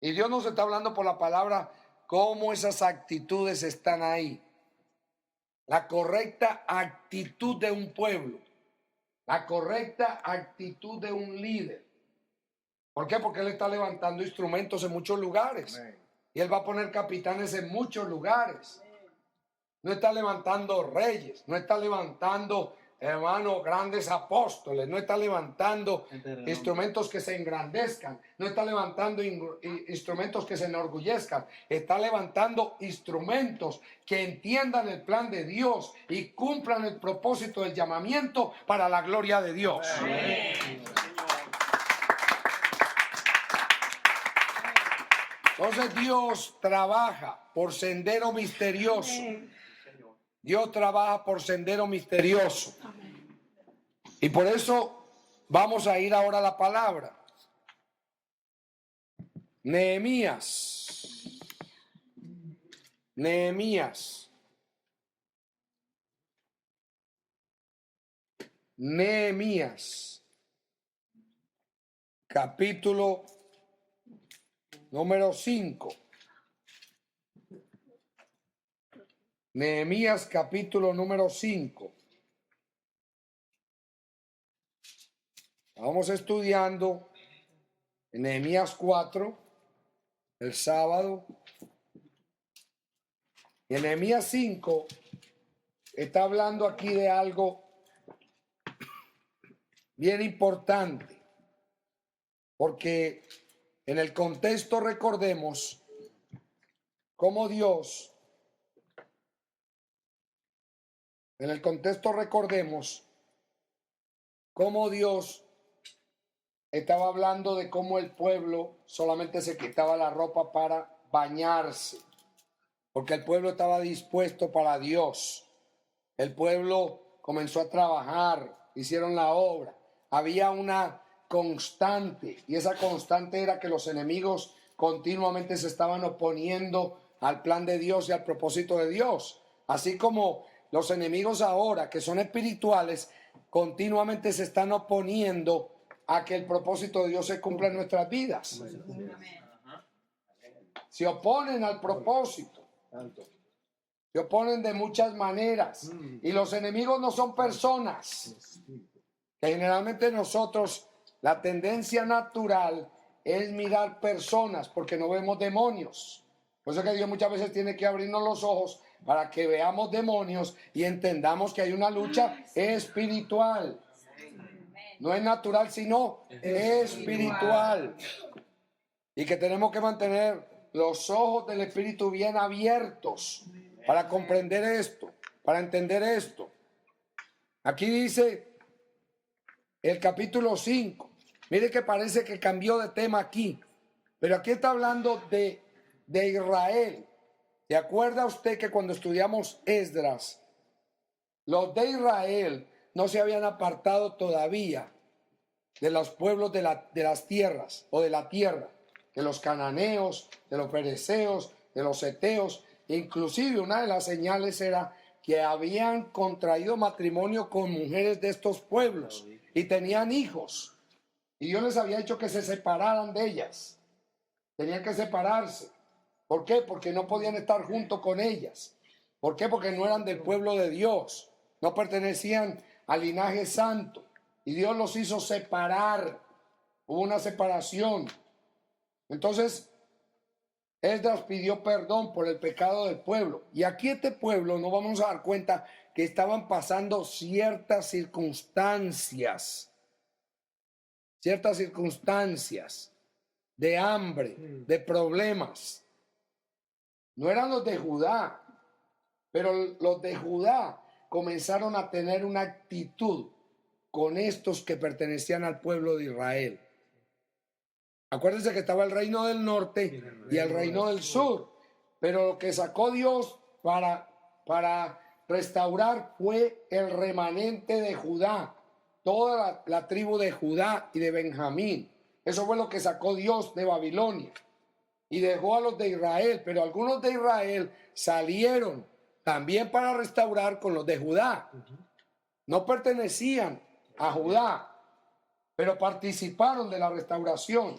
Y Dios nos está hablando por la palabra cómo esas actitudes están ahí. La correcta actitud de un pueblo. La correcta actitud de un líder. ¿Por qué? Porque Él está levantando instrumentos en muchos lugares. Amén. Y Él va a poner capitanes en muchos lugares. No está levantando reyes, no está levantando, hermano, grandes apóstoles, no está levantando instrumentos que se engrandezcan, no está levantando instrumentos que se enorgullezcan, está levantando instrumentos que entiendan el plan de Dios y cumplan el propósito del llamamiento para la gloria de Dios. Amén. Entonces Dios trabaja por sendero misterioso. Dios trabaja por sendero misterioso. Y por eso vamos a ir ahora a la palabra. Nehemías. Nehemías. Nehemías. Capítulo número 5. Nehemías capítulo número 5. Vamos estudiando en Nehemías 4, el sábado. Y en Nehemías 5 está hablando aquí de algo bien importante, porque en el contexto recordemos cómo Dios, estaba hablando de cómo el pueblo solamente se quitaba la ropa para bañarse, porque el pueblo estaba dispuesto para Dios. El pueblo comenzó a trabajar, hicieron la obra. Había una constante, y esa constante era que los enemigos continuamente se estaban oponiendo al plan de Dios y al propósito de Dios. Así como los enemigos ahora, que son espirituales, continuamente se están oponiendo a que el propósito de Dios se cumpla en nuestras vidas. Se oponen al propósito. Se oponen de muchas maneras. Y los enemigos no son personas. Que generalmente nosotros, la tendencia natural es mirar personas porque no vemos demonios. Por eso que Dios muchas veces tiene que abrirnos los ojos para que veamos demonios y entendamos que hay una lucha espiritual. No es natural, sino espiritual. Y que tenemos que mantener los ojos del Espíritu bien abiertos para comprender esto, para entender esto. Aquí dice el capítulo 5. Mire que parece que cambió de tema aquí, pero aquí está hablando de Israel. ¿Se acuerda usted que cuando estudiamos Esdras, los de Israel no se habían apartado todavía de los pueblos de las tierras o de la tierra, de los cananeos, de los fereceos, de los heteos? Inclusive una de las señales era que habían contraído matrimonio con mujeres de estos pueblos y tenían hijos. Y Dios les había dicho que se separaran de ellas. Tenían que separarse. ¿Por qué? Porque no podían estar junto con ellas. ¿Por qué? Porque no eran del pueblo de Dios. No pertenecían al linaje santo. Y Dios los hizo separar. Hubo una separación. Entonces, Esdras pidió perdón por el pecado del pueblo. Y aquí este pueblo nos vamos a dar cuenta que estaban pasando ciertas circunstancias de hambre, de problemas. No eran los de Judá, pero los de Judá comenzaron a tener una actitud con estos que pertenecían al pueblo de Israel. Acuérdense que estaba el reino del norte y el reino del sur, pero lo que sacó Dios para restaurar fue el remanente de Judá, toda la tribu de Judá y de Benjamín. Eso fue lo que sacó Dios de Babilonia y dejó a los de Israel, pero algunos de Israel salieron también para restaurar con los de Judá. No pertenecían a Judá, pero participaron de la restauración.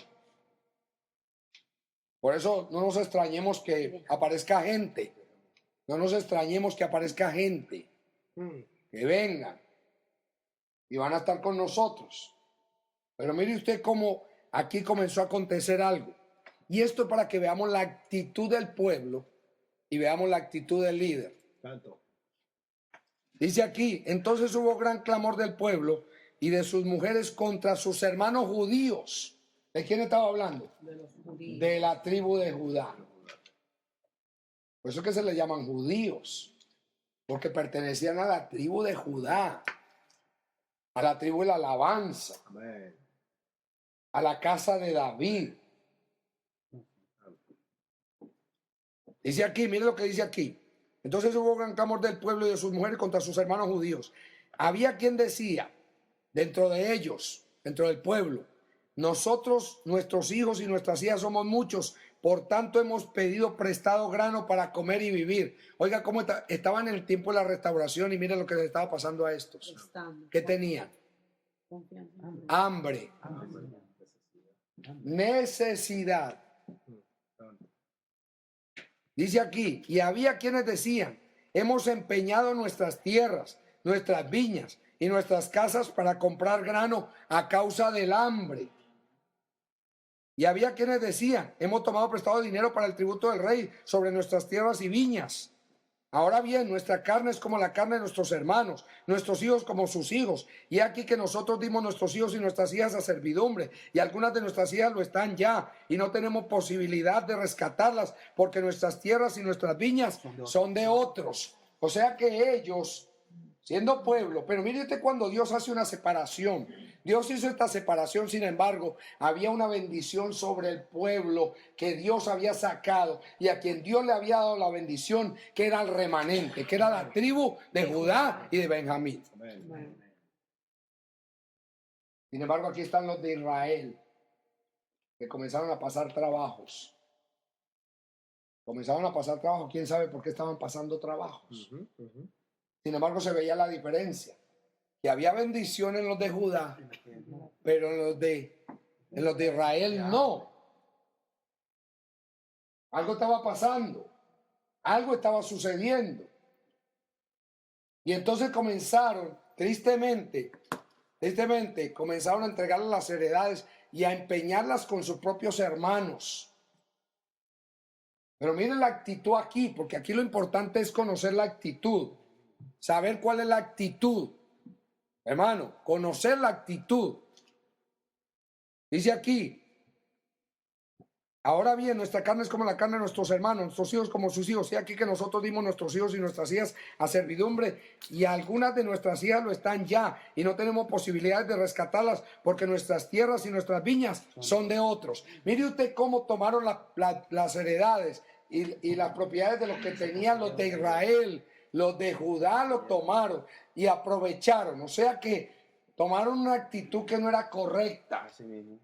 Por eso no nos extrañemos que aparezca gente. No nos extrañemos que aparezca gente. Que vengan. Y van a estar con nosotros. Pero mire usted cómo aquí comenzó a acontecer algo. Y esto es para que veamos la actitud del pueblo y veamos la actitud del líder. Dice aquí, entonces hubo gran clamor del pueblo y de sus mujeres contra sus hermanos judíos. ¿De quién estaba hablando? De los judíos. De la tribu de Judá. Por eso que se le llaman judíos, porque pertenecían a la tribu de Judá, a la tribu de la alabanza, a la casa de David. Dice aquí, mire lo que dice aquí. Entonces hubo gran clamor del pueblo y de sus mujeres contra sus hermanos judíos. Había quien decía, dentro de ellos, dentro del pueblo, nosotros, nuestros hijos y nuestras hijas somos muchos, por tanto hemos pedido prestado grano para comer y vivir. Oiga, cómo estaban en el tiempo de la restauración y miren lo que les estaba pasando a estos. ¿Qué tenían? Hambre, necesidad. Dice aquí, y había quienes decían, hemos empeñado nuestras tierras, nuestras viñas y nuestras casas para comprar grano a causa del hambre. Y había quienes decían, hemos tomado prestado dinero para el tributo del rey sobre nuestras tierras y viñas. Ahora bien, nuestra carne es como la carne de nuestros hermanos, nuestros hijos como sus hijos. Y aquí que nosotros dimos nuestros hijos y nuestras hijas a servidumbre, y algunas de nuestras hijas lo están ya, y no tenemos posibilidad de rescatarlas, porque nuestras tierras y nuestras viñas son de otros. O sea que ellos, siendo pueblo, pero mírate cuando Dios hace una separación. Dios hizo esta separación, sin embargo, había una bendición sobre el pueblo que Dios había sacado y a quien Dios le había dado la bendición, que era el remanente, que era la tribu de Judá y de Benjamín. Amén. Sin embargo, aquí están los de Israel, que comenzaron a pasar trabajos. Comenzaron a pasar trabajos, quién sabe por qué estaban pasando trabajos. Sin embargo, se veía la diferencia, que había bendición en los de Judá, pero en los de Israel no. Algo estaba pasando, algo estaba sucediendo. Y entonces comenzaron, tristemente, comenzaron a entregarle las heredades y a empeñarlas con sus propios hermanos. Pero miren la actitud aquí, porque aquí lo importante es conocer la actitud, saber cuál es la actitud. Hermano, conocer la actitud. Dice aquí, ahora bien, nuestra carne es como la carne de nuestros hermanos, nuestros hijos como sus hijos. Y aquí que nosotros dimos nuestros hijos y nuestras hijas a servidumbre, y algunas de nuestras hijas lo están ya, y no tenemos posibilidades de rescatarlas, porque nuestras tierras y nuestras viñas son de otros. Mire usted cómo tomaron las heredades y las propiedades de los que tenían los de Israel. Los de Judá lo tomaron y aprovecharon. O sea que tomaron una actitud que no era correcta. Así mismo.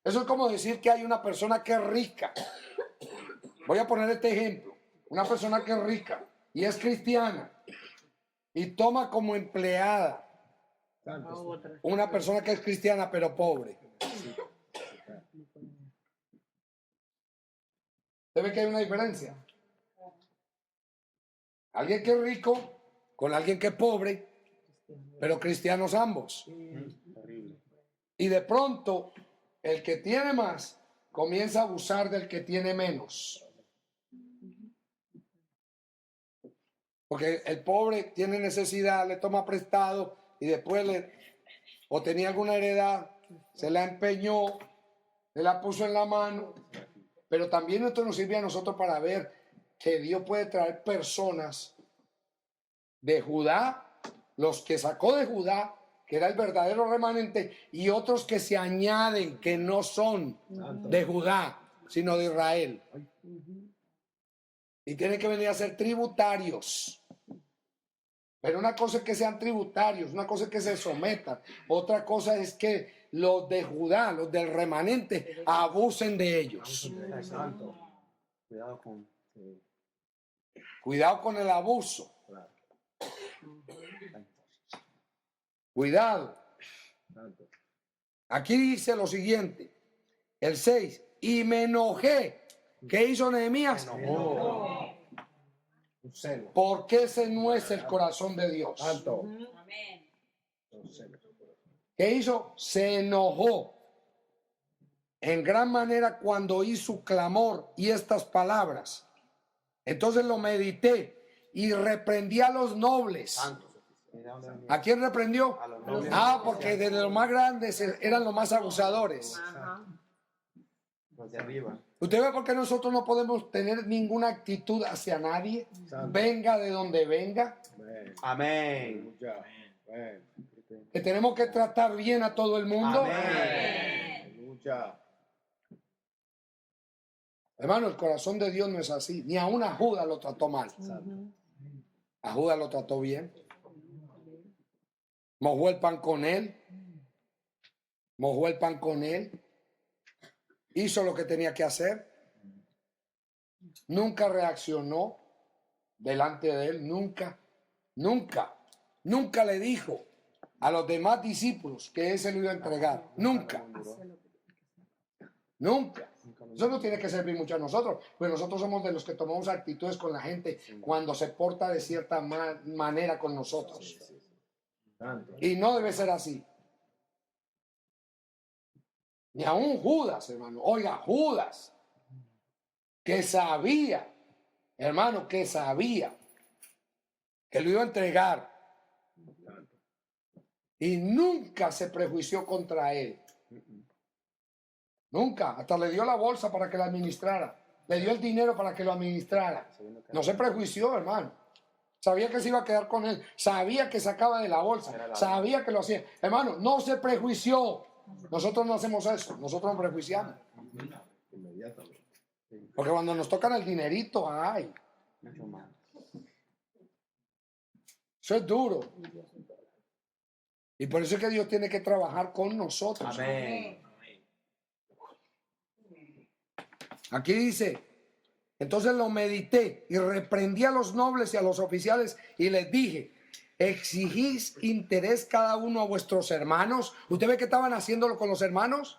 Eso es como decir que hay una persona que es rica. Voy a poner este ejemplo. Una persona que es rica y es cristiana y toma como empleada una persona que es cristiana pero pobre. ¿Usted ve que hay una diferencia? Alguien que es rico con alguien que es pobre, pero cristianos ambos. Terrible. Y de pronto, el que tiene más comienza a abusar del que tiene menos. Porque el pobre tiene necesidad, le toma prestado y después o tenía alguna heredad, se la empeñó, se la puso en la mano. Pero también esto nos sirve a nosotros para ver que Dios puede traer personas de Judá, los que sacó de Judá, que era el verdadero remanente, y otros que se añaden, que no son de Judá, sino de Israel. Y tienen que venir a ser tributarios. Pero una cosa es que sean tributarios, una cosa es que se sometan, otra cosa es que los de Judá, los del remanente, abusen de ellos. Santo. Cuidado con. Cuidado con el abuso. Cuidado. Santo. Aquí dice lo siguiente, el 6, y me enojé. ¿Qué hizo Nehemías? Un celo. Porque ese no es el corazón de Dios. Santo. Amén. Un celo. ¿Qué hizo? Se enojó en gran manera cuando oí su clamor y estas palabras. Entonces lo medité y reprendí a los nobles. ¿A quién reprendió? A los nobles. Porque desde los más grandes eran los más abusadores. Los de arriba. ¿Usted ve por qué nosotros no podemos tener ninguna actitud hacia nadie? Santo. Venga de donde venga. Amén. Amén. Aleluya. Amén. Que tenemos que tratar bien a todo el mundo. Amén. Aleluya. Hermano, el corazón de Dios no es así. Ni aún a Judas lo trató mal. A Judas lo trató bien. Mojó el pan con él. Mojó el pan con él. Hizo lo que tenía que hacer. Nunca reaccionó delante de él. Nunca le dijo a los demás discípulos que ese lo iba a entregar. Nunca. Eso no tiene que servir mucho a nosotros, pues nosotros somos de los que tomamos actitudes con la gente cuando se porta de cierta manera con nosotros. Santo. Y no debe ser así. Ni aún Judas, hermano. Oiga, Judas, que sabía hermano, que sabía que lo iba a entregar y nunca se prejuició contra él. Nunca. Hasta le dio la bolsa para que la administrara. Le dio el dinero para que lo administrara. No se prejuició, hermano. Sabía que se iba a quedar con él. Sabía que sacaba de la bolsa. Sabía que lo hacía. Hermano, no se prejuició. Nosotros no hacemos eso. Nosotros nos prejuiciamos. Inmediatamente. Porque cuando nos tocan el dinerito, ay, Mucho más. eso es duro. Y por eso es que Dios tiene que trabajar con nosotros. Amén. Aquí dice, entonces lo medité y reprendí a los nobles y a los oficiales y les dije, ¿exigís interés cada uno a vuestros hermanos? ¿Usted ve que estaban haciéndolo con los hermanos?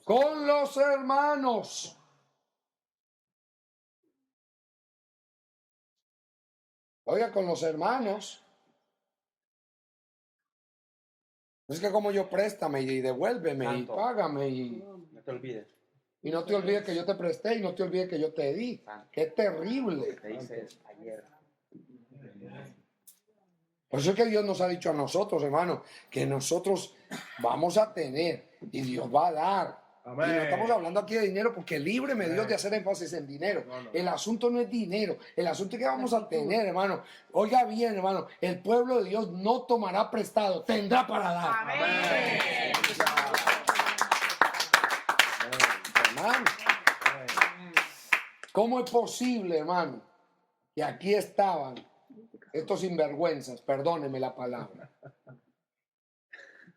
Con los hermanos. Oiga, con los hermanos. Es que como yo préstame y devuélveme y Santo. págame y No te olvides. no te olvides que yo te presté y no te olvides que yo te di. Qué terrible. Te hice ayer. Por eso es que Dios nos ha dicho a nosotros, hermano, que nosotros vamos a tener y Dios va a dar. Amén. Y no estamos hablando aquí de dinero porque líbreme Dios de hacer énfasis en dinero. No, no. El asunto no es dinero, el asunto es que vamos a tener, hermano. Oiga bien, hermano, el pueblo de Dios no tomará prestado, tendrá para dar. Amén. Hermano, ¿cómo es posible, hermano, que aquí estaban estos sinvergüenzas, perdóneme la palabra,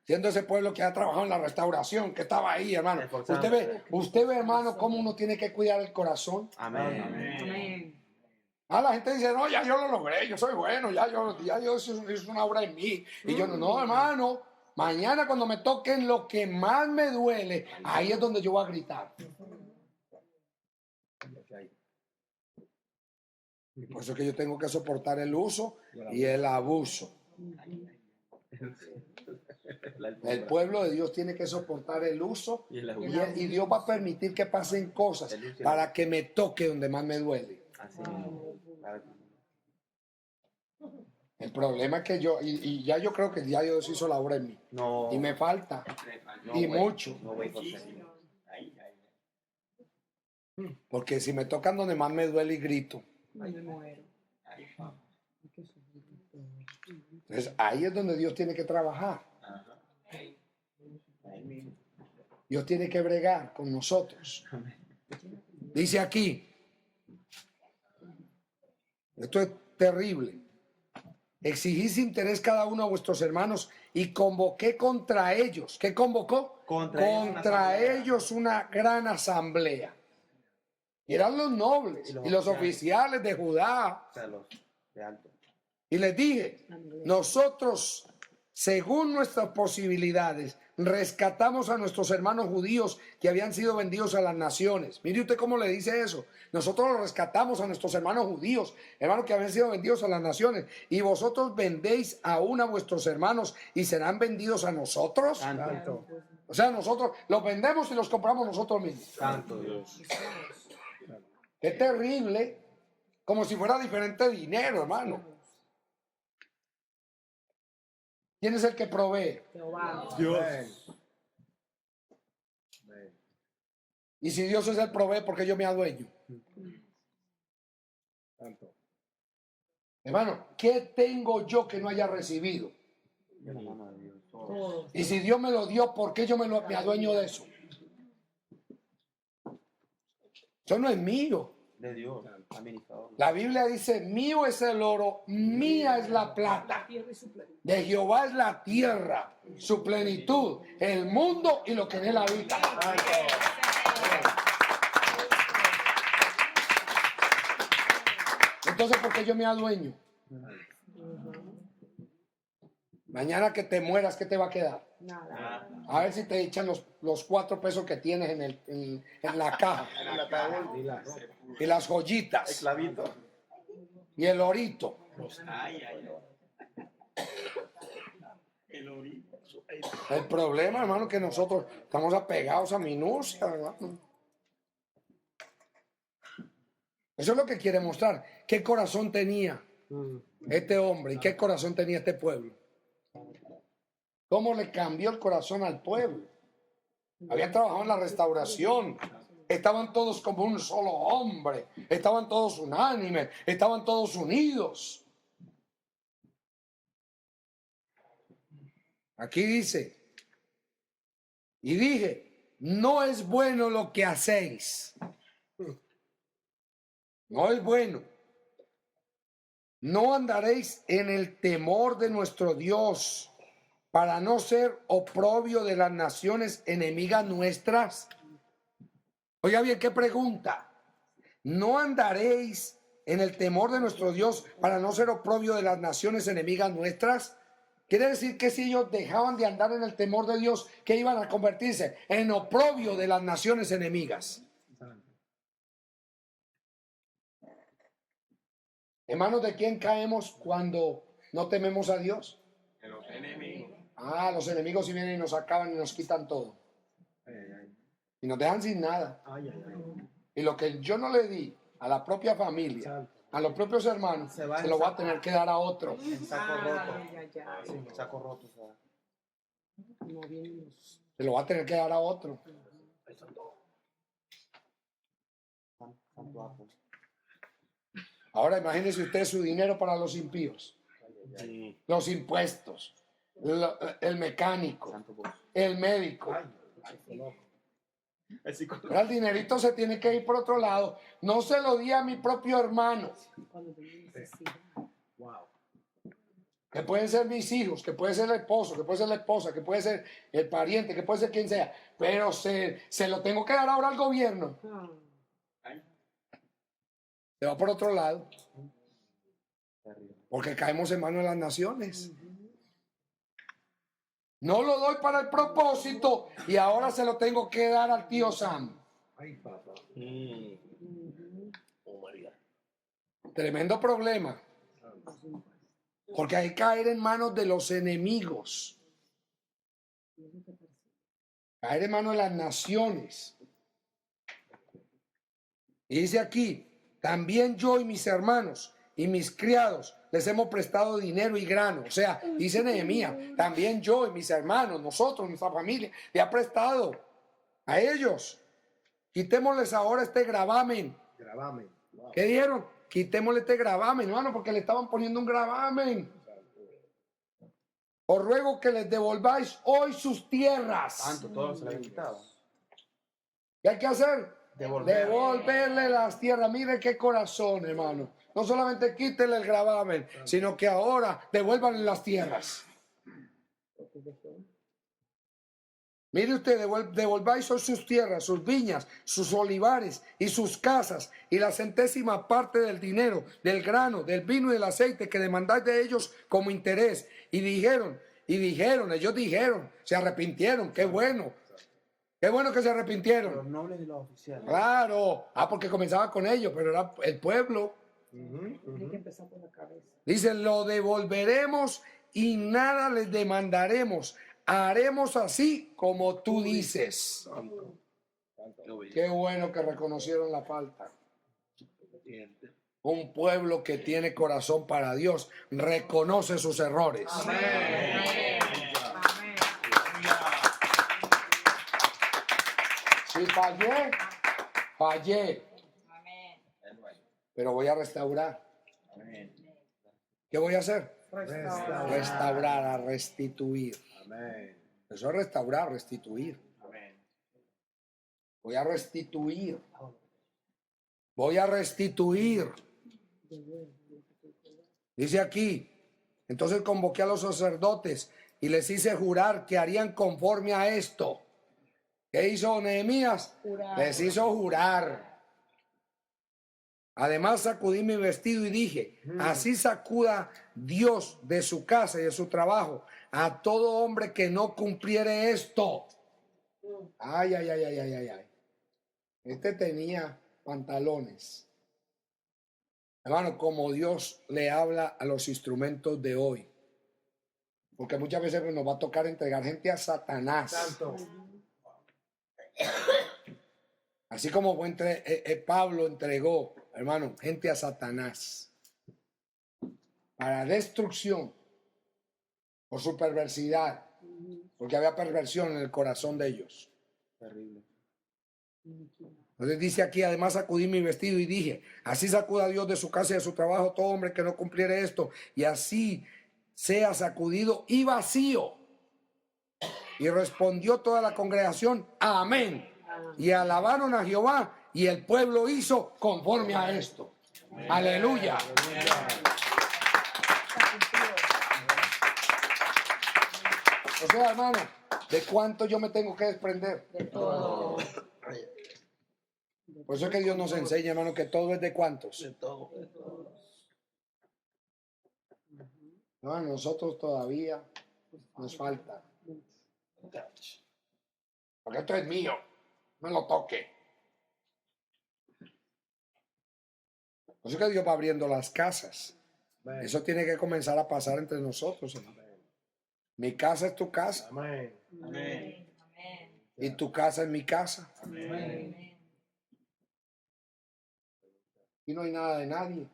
siendo ese pueblo que ha trabajado en la restauración, que estaba ahí, hermano? Usted ve, hermano, cómo uno tiene que cuidar el corazón. Amén. Amén. La gente dice, no, ya yo lo logré, yo soy bueno, ya Dios hizo una obra en mí. Y yo, no, hermano, mañana cuando me toquen lo que más me duele, ahí es donde yo voy a gritar. Y por eso es que yo tengo que soportar el uso y el abuso. El pueblo de Dios tiene que soportar el uso y Dios va a permitir que pasen cosas para que me toque donde más me duele. Así mismo. El problema es que y ya yo creo que ya Dios hizo la obra en mí. No. Y me falta. No, Y güey. mucho. No, güey, José. Porque si me tocan donde más me duele y grito. Ay, me muero. Entonces ahí es donde Dios tiene que trabajar. Dios tiene que bregar con nosotros. Dice aquí, esto es terrible. Exigís interés cada uno a vuestros hermanos y convoqué contra ellos. ¿Qué convocó? Contra ellos una gran asamblea. Y eran los nobles y los oficiales de Judá. O sea, los de alto. Y les dije, nosotros, según nuestras posibilidades, rescatamos a nuestros hermanos judíos que habían sido vendidos a las naciones. Mire usted cómo le dice eso. Nosotros los rescatamos a nuestros hermanos judíos, hermanos que habían sido vendidos a las naciones. Y vosotros vendéis aún a vuestros hermanos y serán vendidos a nosotros. Santo. O sea, nosotros los vendemos y los compramos nosotros mismos. Santo Dios. Qué terrible. Como si fuera diferente dinero, hermano. ¿Quién es el que provee? Jehová. Dios. Y si Dios es el provee, ¿por qué yo me adueño? Santo. Hermano, ¿qué tengo yo que no haya recibido? De la mano de Dios. Todo. Y si Dios me lo dio, ¿por qué yo me adueño de eso? Eso no es mío. De Dios. Administrador. La Biblia dice, mío es el oro, mía es la plata. De Jehová es la tierra, su plenitud, el mundo y lo que en él habita. Entonces, ¿por qué yo me adueño? Mañana que te mueras, ¿qué te va a quedar? Nada. A ver si te echan los 4 pesos que tienes en la caja. Y las joyitas. Esclavito. Y el orito. El problema, hermano, es que nosotros estamos apegados a minucias, hermano. Eso es lo que quiere mostrar. ¿Qué corazón tenía este hombre y qué corazón tenía este pueblo? ¿Cómo le cambió el corazón al pueblo? Habían trabajado en la restauración. Estaban todos como un solo hombre. Estaban todos unánimes. Estaban todos unidos. Aquí dice, y dije, no es bueno lo que hacéis. No es bueno. No andaréis en el temor de nuestro Dios para no ser oprobio de las naciones enemigas nuestras. Oiga bien, ¿qué pregunta? ¿No andaréis en el temor de nuestro Dios para no ser oprobio de las naciones enemigas nuestras? Quiere decir que si ellos dejaban de andar en el temor de Dios, que iban a convertirse en oprobio de las naciones enemigas. ¿En manos de quién caemos cuando no tememos a Dios? En los enemigos. Ah, los enemigos si vienen y nos acaban y nos quitan todo. Y nos dejan sin nada. Y lo que yo no le di a la propia familia, a los propios hermanos, se lo va a tener que dar a otro. En saco roto. Ay, ay, ay. Sí, en saco roto. O sea, No vienen los- Se lo va a tener que dar a otro. santo ajo. Ahora imagínese usted su dinero para los impíos, Sí. los impuestos, el mecánico, Santo voz. el médico. Ahora el dinerito se tiene que ir por otro lado. No se lo di a mi propio hermano, Cuando tengo necesidad. que pueden ser mis hijos, que puede ser el esposo, que puede ser la esposa, que puede ser el pariente, que puede ser quien sea, pero se lo tengo que dar ahora al gobierno. Ah, Se va por otro lado, Terrible. porque caemos en manos de las naciones. No lo doy para el propósito y ahora se lo tengo que dar al tío Sam. Oh, María. Tremendo problema. Porque hay que caer en manos de los enemigos. Caer en manos de las naciones. Y dice aquí, también yo y mis hermanos y mis criados les hemos prestado dinero y grano. O sea, dice Nehemías, también yo y mis hermanos, nosotros, nuestra familia, le ha prestado a ellos. Quitémosles ahora este gravamen. Gravamen. Wow. ¿Qué dieron? Quitémosle este gravamen, hermano, porque le estaban poniendo un gravamen. Os ruego que les devolváis hoy sus tierras. Santo, todo se le había quitado. ¿Qué hay que hacer? Devolver. Devolverle las tierras. Mire qué corazón, hermano. No solamente quítenle el gravamen, sino que ahora devuélvanle las tierras. Mire usted, devolváis hoy sus tierras, sus viñas, sus olivares y sus casas y la centésima parte del dinero, del grano, del vino y del aceite que demandáis de ellos como interés. Y dijeron, ellos dijeron, se arrepintieron, qué bueno que se arrepintieron. Los nobles y los oficiales. Claro, porque comenzaba con ellos, pero era el pueblo. Tiene que empezar por la cabeza. Dice, lo devolveremos y nada les demandaremos. Haremos así como tú dices. Qué bueno que reconocieron la falta. Un pueblo que tiene corazón para Dios reconoce sus errores. Amén. Si fallé, pero voy a restaurar. ¿Qué voy a hacer? Restaurar. Restaurar, a restituir. Amén. Eso es restaurar, restituir. Voy a restituir. Voy a restituir. Dice aquí, entonces convoqué a los sacerdotes y les hice jurar que harían conforme a esto. ¿Qué hizo Nehemías? Jurar. Les hizo jurar. Además sacudí mi vestido y dije, así sacuda Dios de su casa y de su trabajo a todo hombre que no cumpliere esto. Ay, ay, ay, ay, ay, ay, ay. Este tenía pantalones. Hermano, como Dios le habla a los instrumentos de hoy. Porque muchas veces nos va a tocar entregar gente a Satanás. Santo. Así como Pablo entregó hermano, gente a Satanás para destrucción por su perversidad, porque había perversión en el corazón de ellos. Terrible. Entonces dice aquí, además sacudí mi vestido y dije, así sacuda Dios de su casa y de su trabajo todo hombre que no cumpliere esto, y así sea sacudido y vacío. Y respondió toda la congregación, amén. Y alabaron a Jehová, y el pueblo hizo conforme a esto. Aleluya. O sea, hermano, ¿de cuánto yo me tengo que desprender? De todo. Por eso es que Dios nos enseña, hermano, que todo es de cuántos. De todo. No, a nosotros todavía nos falta. Porque esto es mío, no lo toque. Por eso es que Dios va abriendo las casas. Amén. Eso tiene que comenzar a pasar entre nosotros, hermano. Mi casa es tu casa Amén. Amén. y tu casa es mi casa. Amén. Y no hay nada de nadie.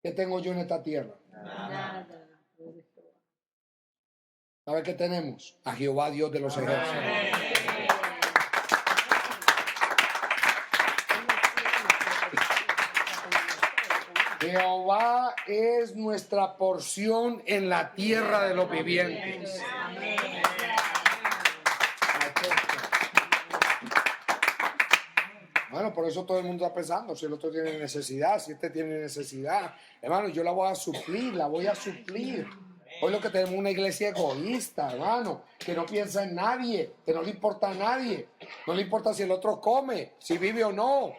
¿Qué tengo yo en esta tierra? Nada. ¿Sabe qué tenemos? A Jehová Dios de los ejércitos. Jehová es nuestra porción en la tierra de los vivientes. Bueno, por eso todo el mundo está pensando, si el otro tiene necesidad, si este tiene necesidad, hermano, yo la voy a suplir, la voy a suplir. Hoy lo que tenemos es una iglesia egoísta, hermano, que no piensa en nadie, que no le importa a nadie, no le importa si el otro come, si vive o no,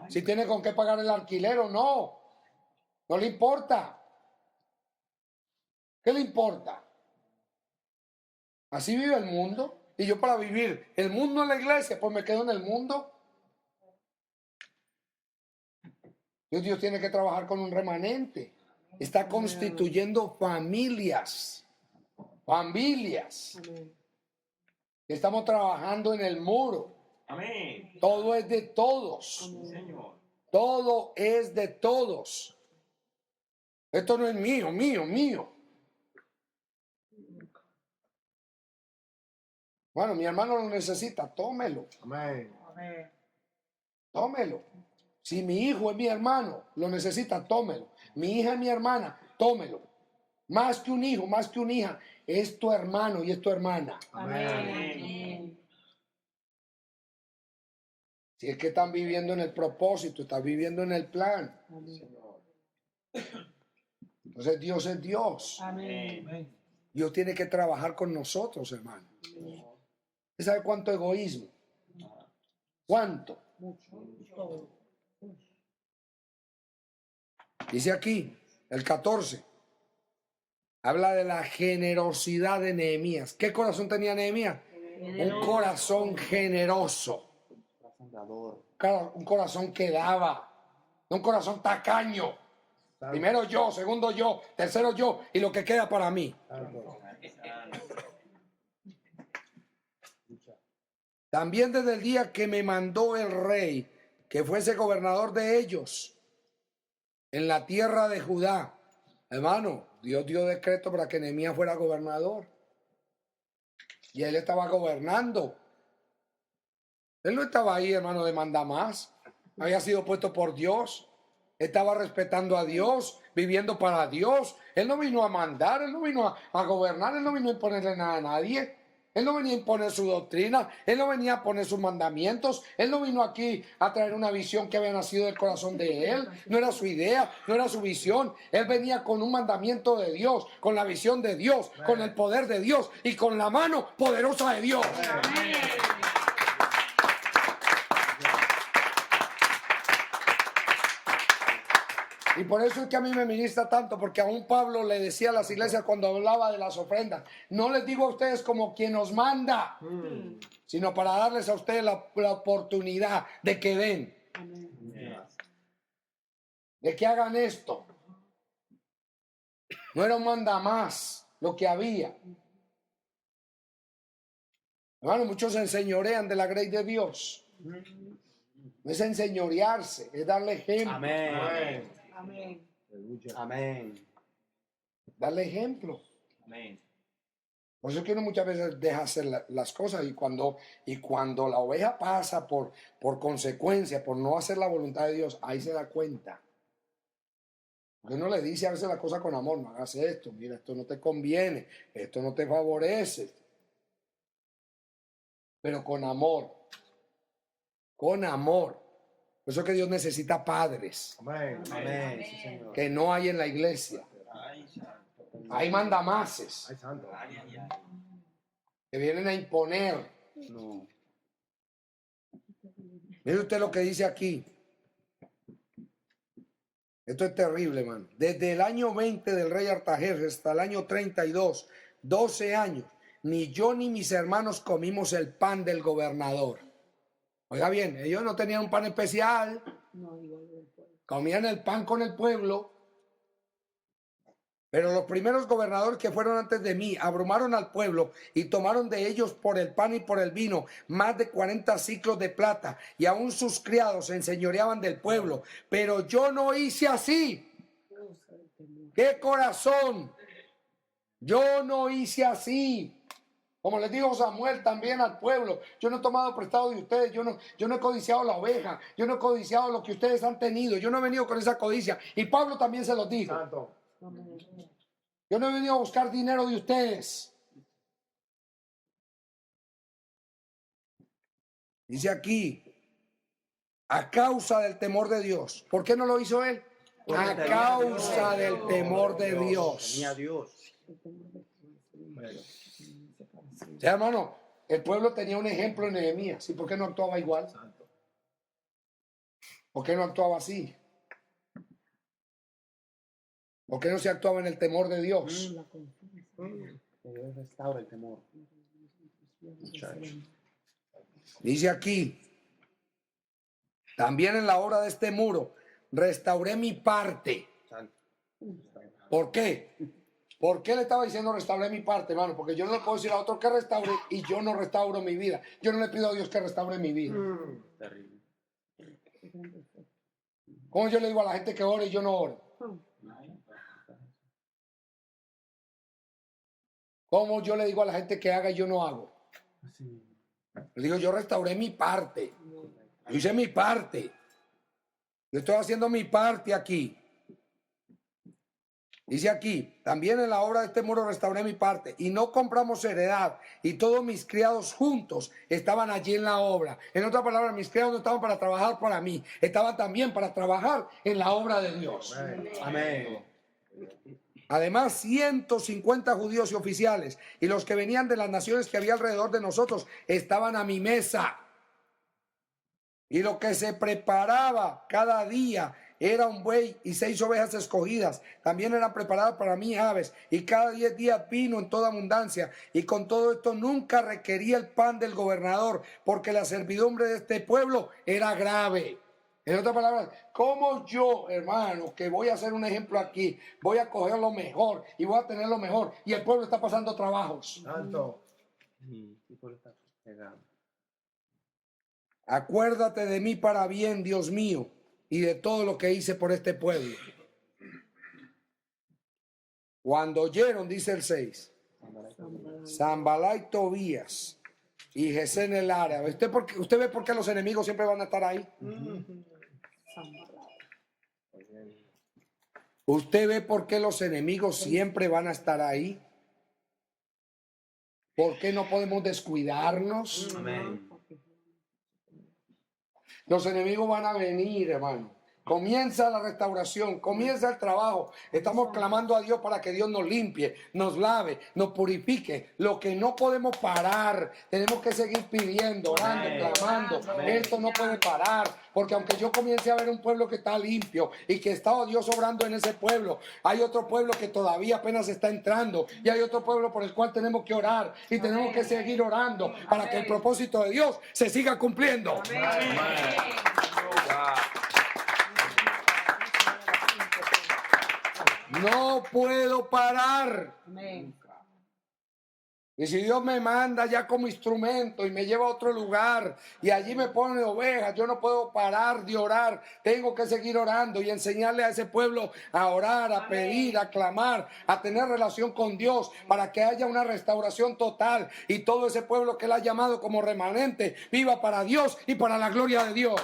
si tiene con qué pagar el alquiler o no, no le importa. ¿Qué le importa? Así vive el mundo, y yo para vivir el mundo en la iglesia, pues me quedo en el mundo. Dios tiene que trabajar con un remanente. Está constituyendo familias. Estamos trabajando en el muro. Amén. Todo es de todos. Sí, Señor. Todo es de todos. Esto no es mío, mío. Bueno, mi hermano lo necesita, tómelo. Amén. Tómelo. Si mi hijo es mi hermano, lo necesita, tómelo. Mi hija es mi hermana, tómelo. Más que un hijo, más que una hija, es tu hermano y es tu hermana. Amén. Si es que están viviendo en el propósito, están viviendo en el plan. Entonces Dios es Dios. Amén. Dios tiene que trabajar con nosotros, hermano. ¿Usted sabe cuánto egoísmo? ¿Cuánto? Mucho. Dice aquí, el 14. Habla de la generosidad de Nehemías. ¿Qué corazón tenía Nehemías? Un corazón generoso. Un corazón que daba. No un corazón tacaño. Primero yo, segundo yo, tercero yo y lo que queda para mí. También desde el día que me mandó el rey que fuese gobernador de ellos en la tierra de Judá. Hermano, Dios dio decreto para que Nehemías fuera gobernador. Y él estaba gobernando. Él no estaba ahí, hermano, de mandamás. Había sido puesto por Dios. Estaba respetando a Dios, viviendo para Dios. Él no vino a mandar, él no vino a gobernar, él no vino a imponerle nada a nadie. Él no venía a imponer su doctrina, él no venía a poner sus mandamientos, él no vino aquí a traer una visión que había nacido del corazón de él, no era su idea, no era su visión. Él venía con un mandamiento de Dios, con la visión de Dios, con el poder de Dios y con la mano poderosa de Dios. Y por eso es que a mí me ministra tanto, porque aún Pablo le decía a las iglesias cuando hablaba de las ofrendas, no les digo a ustedes como quien os manda, sino para darles a ustedes la oportunidad de que den, de que hagan esto. No era un manda más lo que había. Hermano, muchos se enseñorean de la gracia de Dios. No es enseñorearse, es darle ejemplo. Amén. Amén. Aleluya. Amén. Darle ejemplo. Amén. Por eso es que uno muchas veces deja hacer las cosas y cuando la oveja pasa por consecuencia, por no hacer la voluntad de Dios, ahí se da cuenta. Porque uno le dice a veces la cosa con amor, no hagas esto, mira, esto no te conviene, esto no te favorece. Pero con amor, con amor. Por eso es que Dios necesita padres, Amén. Amén. Sí, Señor. que no hay en la iglesia. Hay mandamases Ay, santo. que vienen a imponer. No. Mire usted lo que dice aquí. Esto es terrible, hermano. Desde el año 20 del rey Artajerjes hasta el año 32, 12 años, ni yo ni mis hermanos comimos el pan del gobernador. Oiga bien, ellos no tenían un pan especial, No, igual del pueblo. comían el pan con el pueblo. Pero los primeros gobernadores que fueron antes de mí abrumaron al pueblo y tomaron de ellos por el pan y por el vino más de 40 siclos de plata, y aún sus criados se enseñoreaban del pueblo. Pero yo no hice así. ¡Qué corazón! Yo no hice así. Como les dijo Samuel también al pueblo, yo no he tomado prestado de ustedes, yo no he codiciado la oveja, yo no he codiciado lo que ustedes han tenido, yo no he venido con esa codicia. Y Pablo también se los dijo. Santo. Yo no he venido a buscar dinero de ustedes. Dice aquí, a causa del temor de Dios. ¿Por qué no lo hizo él? A causa del temor de Dios. Tenía Dios. O sea, hermano, el pueblo tenía un ejemplo en Nehemías. ¿Y por qué no actuaba igual? Santo. ¿Por qué no actuaba así? ¿Por qué no se actuaba en el temor de Dios? Que Dios restaura el temor. Dice aquí, también en la obra de este muro, restauré mi parte. Santo. ¿Por qué? ¿Por qué le estaba diciendo restauré mi parte, hermano? Porque yo no le puedo decir a otro que restaure y yo no restauro mi vida. Yo no le pido a Dios que restaure mi vida. Terrible. ¿Cómo yo le digo a la gente que ore y yo no oro? ¿Cómo yo le digo a la gente que haga y yo no hago? Así. Le digo, yo restauré mi parte. Yo hice mi parte. Yo estoy haciendo mi parte aquí. Dice aquí, también en la obra de este muro restauré mi parte, y no compramos heredad, y todos mis criados juntos estaban allí en la obra. En otras palabras, mis criados no estaban para trabajar para mí, estaban también para trabajar en la obra de Dios. Amén. Además, 150 judíos y oficiales, y los que venían de las naciones que había alrededor de nosotros, estaban a mi mesa. Y lo que se preparaba cada día era un buey y 6 ovejas escogidas. También eran preparadas para mí aves, y cada 10 días vino en toda abundancia. Y con todo esto nunca requería el pan del gobernador, porque la servidumbre de este pueblo era grave. En otras palabras, como yo, hermano, que voy a hacer un ejemplo aquí, voy a coger lo mejor y voy a tener lo mejor, y el pueblo está pasando trabajos. Santo. Y por estar pegado. Acuérdate de mí para bien, Dios mío, y de todo lo que hice por este pueblo. Cuando oyeron, dice el 6, Zambalá y Tobías y Gesén el árabe. ¿Usted ve por qué los enemigos siempre van a estar ahí? ¿Usted ve por qué los enemigos siempre van a estar ahí? ¿Por qué no podemos descuidarnos? Amén. Los enemigos van a venir, hermano. Comienza la restauración, comienza el trabajo. Estamos clamando a Dios para que Dios nos limpie, nos lave, nos purifique. Lo que no podemos parar, tenemos que seguir pidiendo, orando, Amén. clamando. Amén. Esto no puede parar, porque aunque yo comience a ver un pueblo que está limpio y que está Dios obrando en ese pueblo, hay otro pueblo que todavía apenas está entrando, y hay otro pueblo por el cual tenemos que orar y tenemos que seguir orando para que el propósito de Dios se siga cumpliendo. No puedo parar. Amén. Y si Dios me manda ya como instrumento y me lleva a otro lugar y allí me pone ovejas, yo no puedo parar de orar. Tengo que seguir orando y enseñarle a ese pueblo a orar, a pedir, a clamar, a tener relación con Dios para que haya una restauración total y todo ese pueblo que Él ha llamado como remanente viva para Dios y para la gloria de Dios.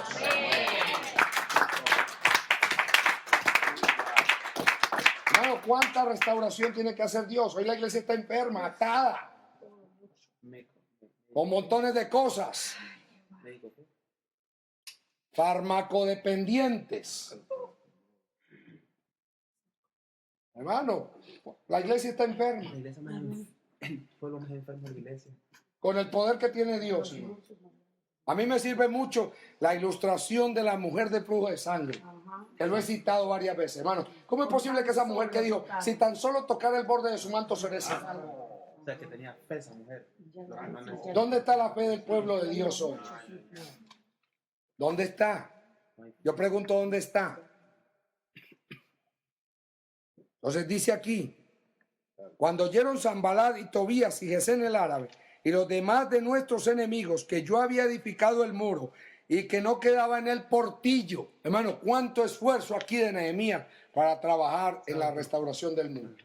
Hermano, ¿cuánta restauración tiene que hacer Dios? Hoy la iglesia está enferma, atada, con montones de cosas, farmacodependientes. Hermano, la iglesia está enferma. La iglesia más el pueblo más enfermo de la iglesia. Con el poder que tiene Dios, hermano. A mí me sirve mucho la ilustración de la mujer de flujo de sangre, que lo he citado varias veces, hermano. ¿Cómo es posible que esa mujer que dijo, si tan solo tocar el borde de su manto seré sana? O sea, que tenía fe esa mujer. ¿Dónde está la fe del pueblo de Dios hoy? ¿Dónde está? Yo pregunto, ¿dónde está? Entonces dice aquí, cuando oyeron Sanballat y Tobías y Gesén el árabe y los demás de nuestros enemigos que yo había edificado el muro y que no quedaba en el portillo. Hermano, cuánto esfuerzo aquí de Nehemías para trabajar en la restauración del muro.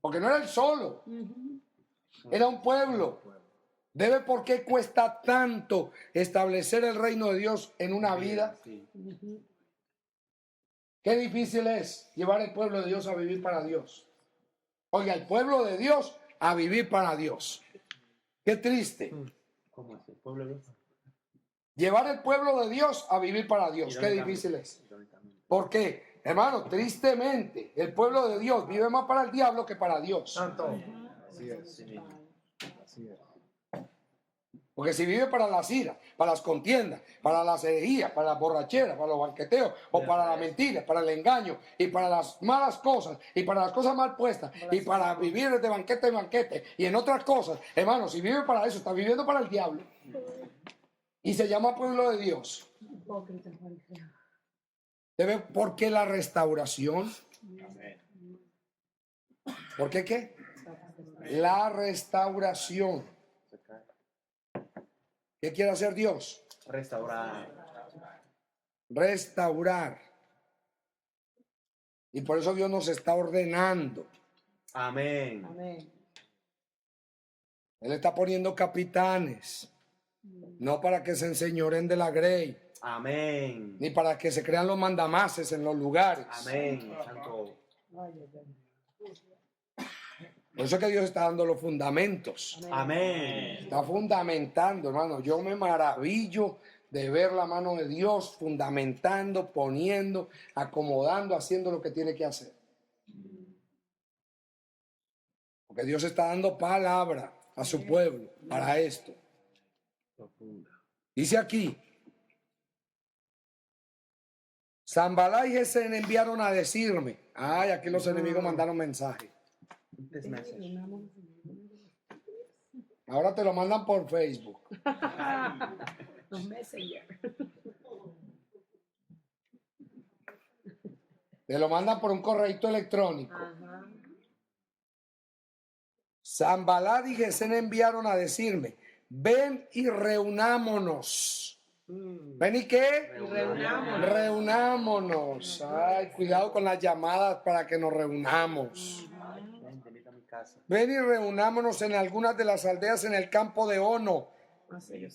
Porque no era él solo, era un pueblo. ¿Debe por qué cuesta tanto establecer el reino de Dios en una vida? Qué difícil es llevar el pueblo de Dios a vivir para Dios. Oiga, el pueblo de Dios a vivir para Dios. Qué triste. ¿Cómo es? El pueblo de Dios. Llevar el pueblo de Dios a vivir para Dios. Qué difícil es. ¿Por qué? Hermano, tristemente, el pueblo de Dios vive más para el diablo que para Dios. Santo. Así es. Así es. Porque si vive para las iras, para las contiendas, para las herejías, para las borracheras, para los banqueteos, o para la mentira, para el engaño, y para las malas cosas, y para las cosas mal puestas, y para vivir de banquete en banquete, y en otras cosas, hermano, si vive para eso, está viviendo para el diablo. Y se llama pueblo de Dios. ¿Por qué la restauración? ¿Por qué qué? La restauración. ¿Qué quiere hacer Dios? Restaurar. Restaurar. Y por eso Dios nos está ordenando. Amén. Amén. Él está poniendo capitanes. No para que se enseñoren de la grey. Amén. Ni para que se crean los mandamases en los lugares. Amén. Santo. Por eso es que Dios está dando los fundamentos. Amén. Está fundamentando, hermano. Yo me maravillo de ver la mano de Dios fundamentando, poniendo, acomodando, haciendo lo que tiene que hacer. Porque Dios está dando palabra a su pueblo para esto. Dice aquí, Sanballat y Gesén enviaron a decirme, ay, aquí los enemigos mandaron mensaje. Ahora te lo mandan por Facebook. Los Messenger. Te lo mandan por un correo electrónico. Ajá. Sanballat y Gesén enviaron a decirme, ven y reunámonos. ¿Ven y qué? Reunámonos. Reunámonos. Ay, cuidado con las llamadas para que nos reunamos. Ven y reunámonos en algunas de las aldeas en el campo de Ono.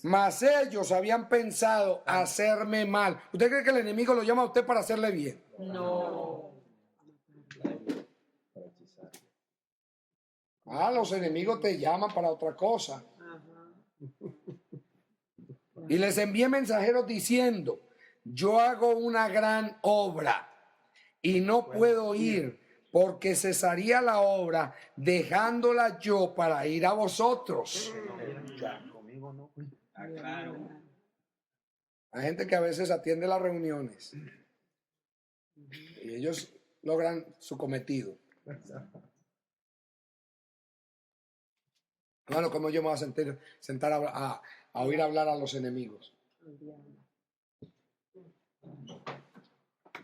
Mas ellos habían pensado hacerme mal. ¿Usted cree que el enemigo lo llama a usted para hacerle bien? No. Ah, los enemigos te llaman para otra cosa. Y les envié mensajeros diciendo, yo hago una gran obra y no puedo ir porque cesaría la obra dejándola yo para ir a vosotros. Hay gente que a veces atiende las reuniones y ellos logran su cometido. Bueno, ¿cómo yo me voy a sentar a oír hablar a los enemigos?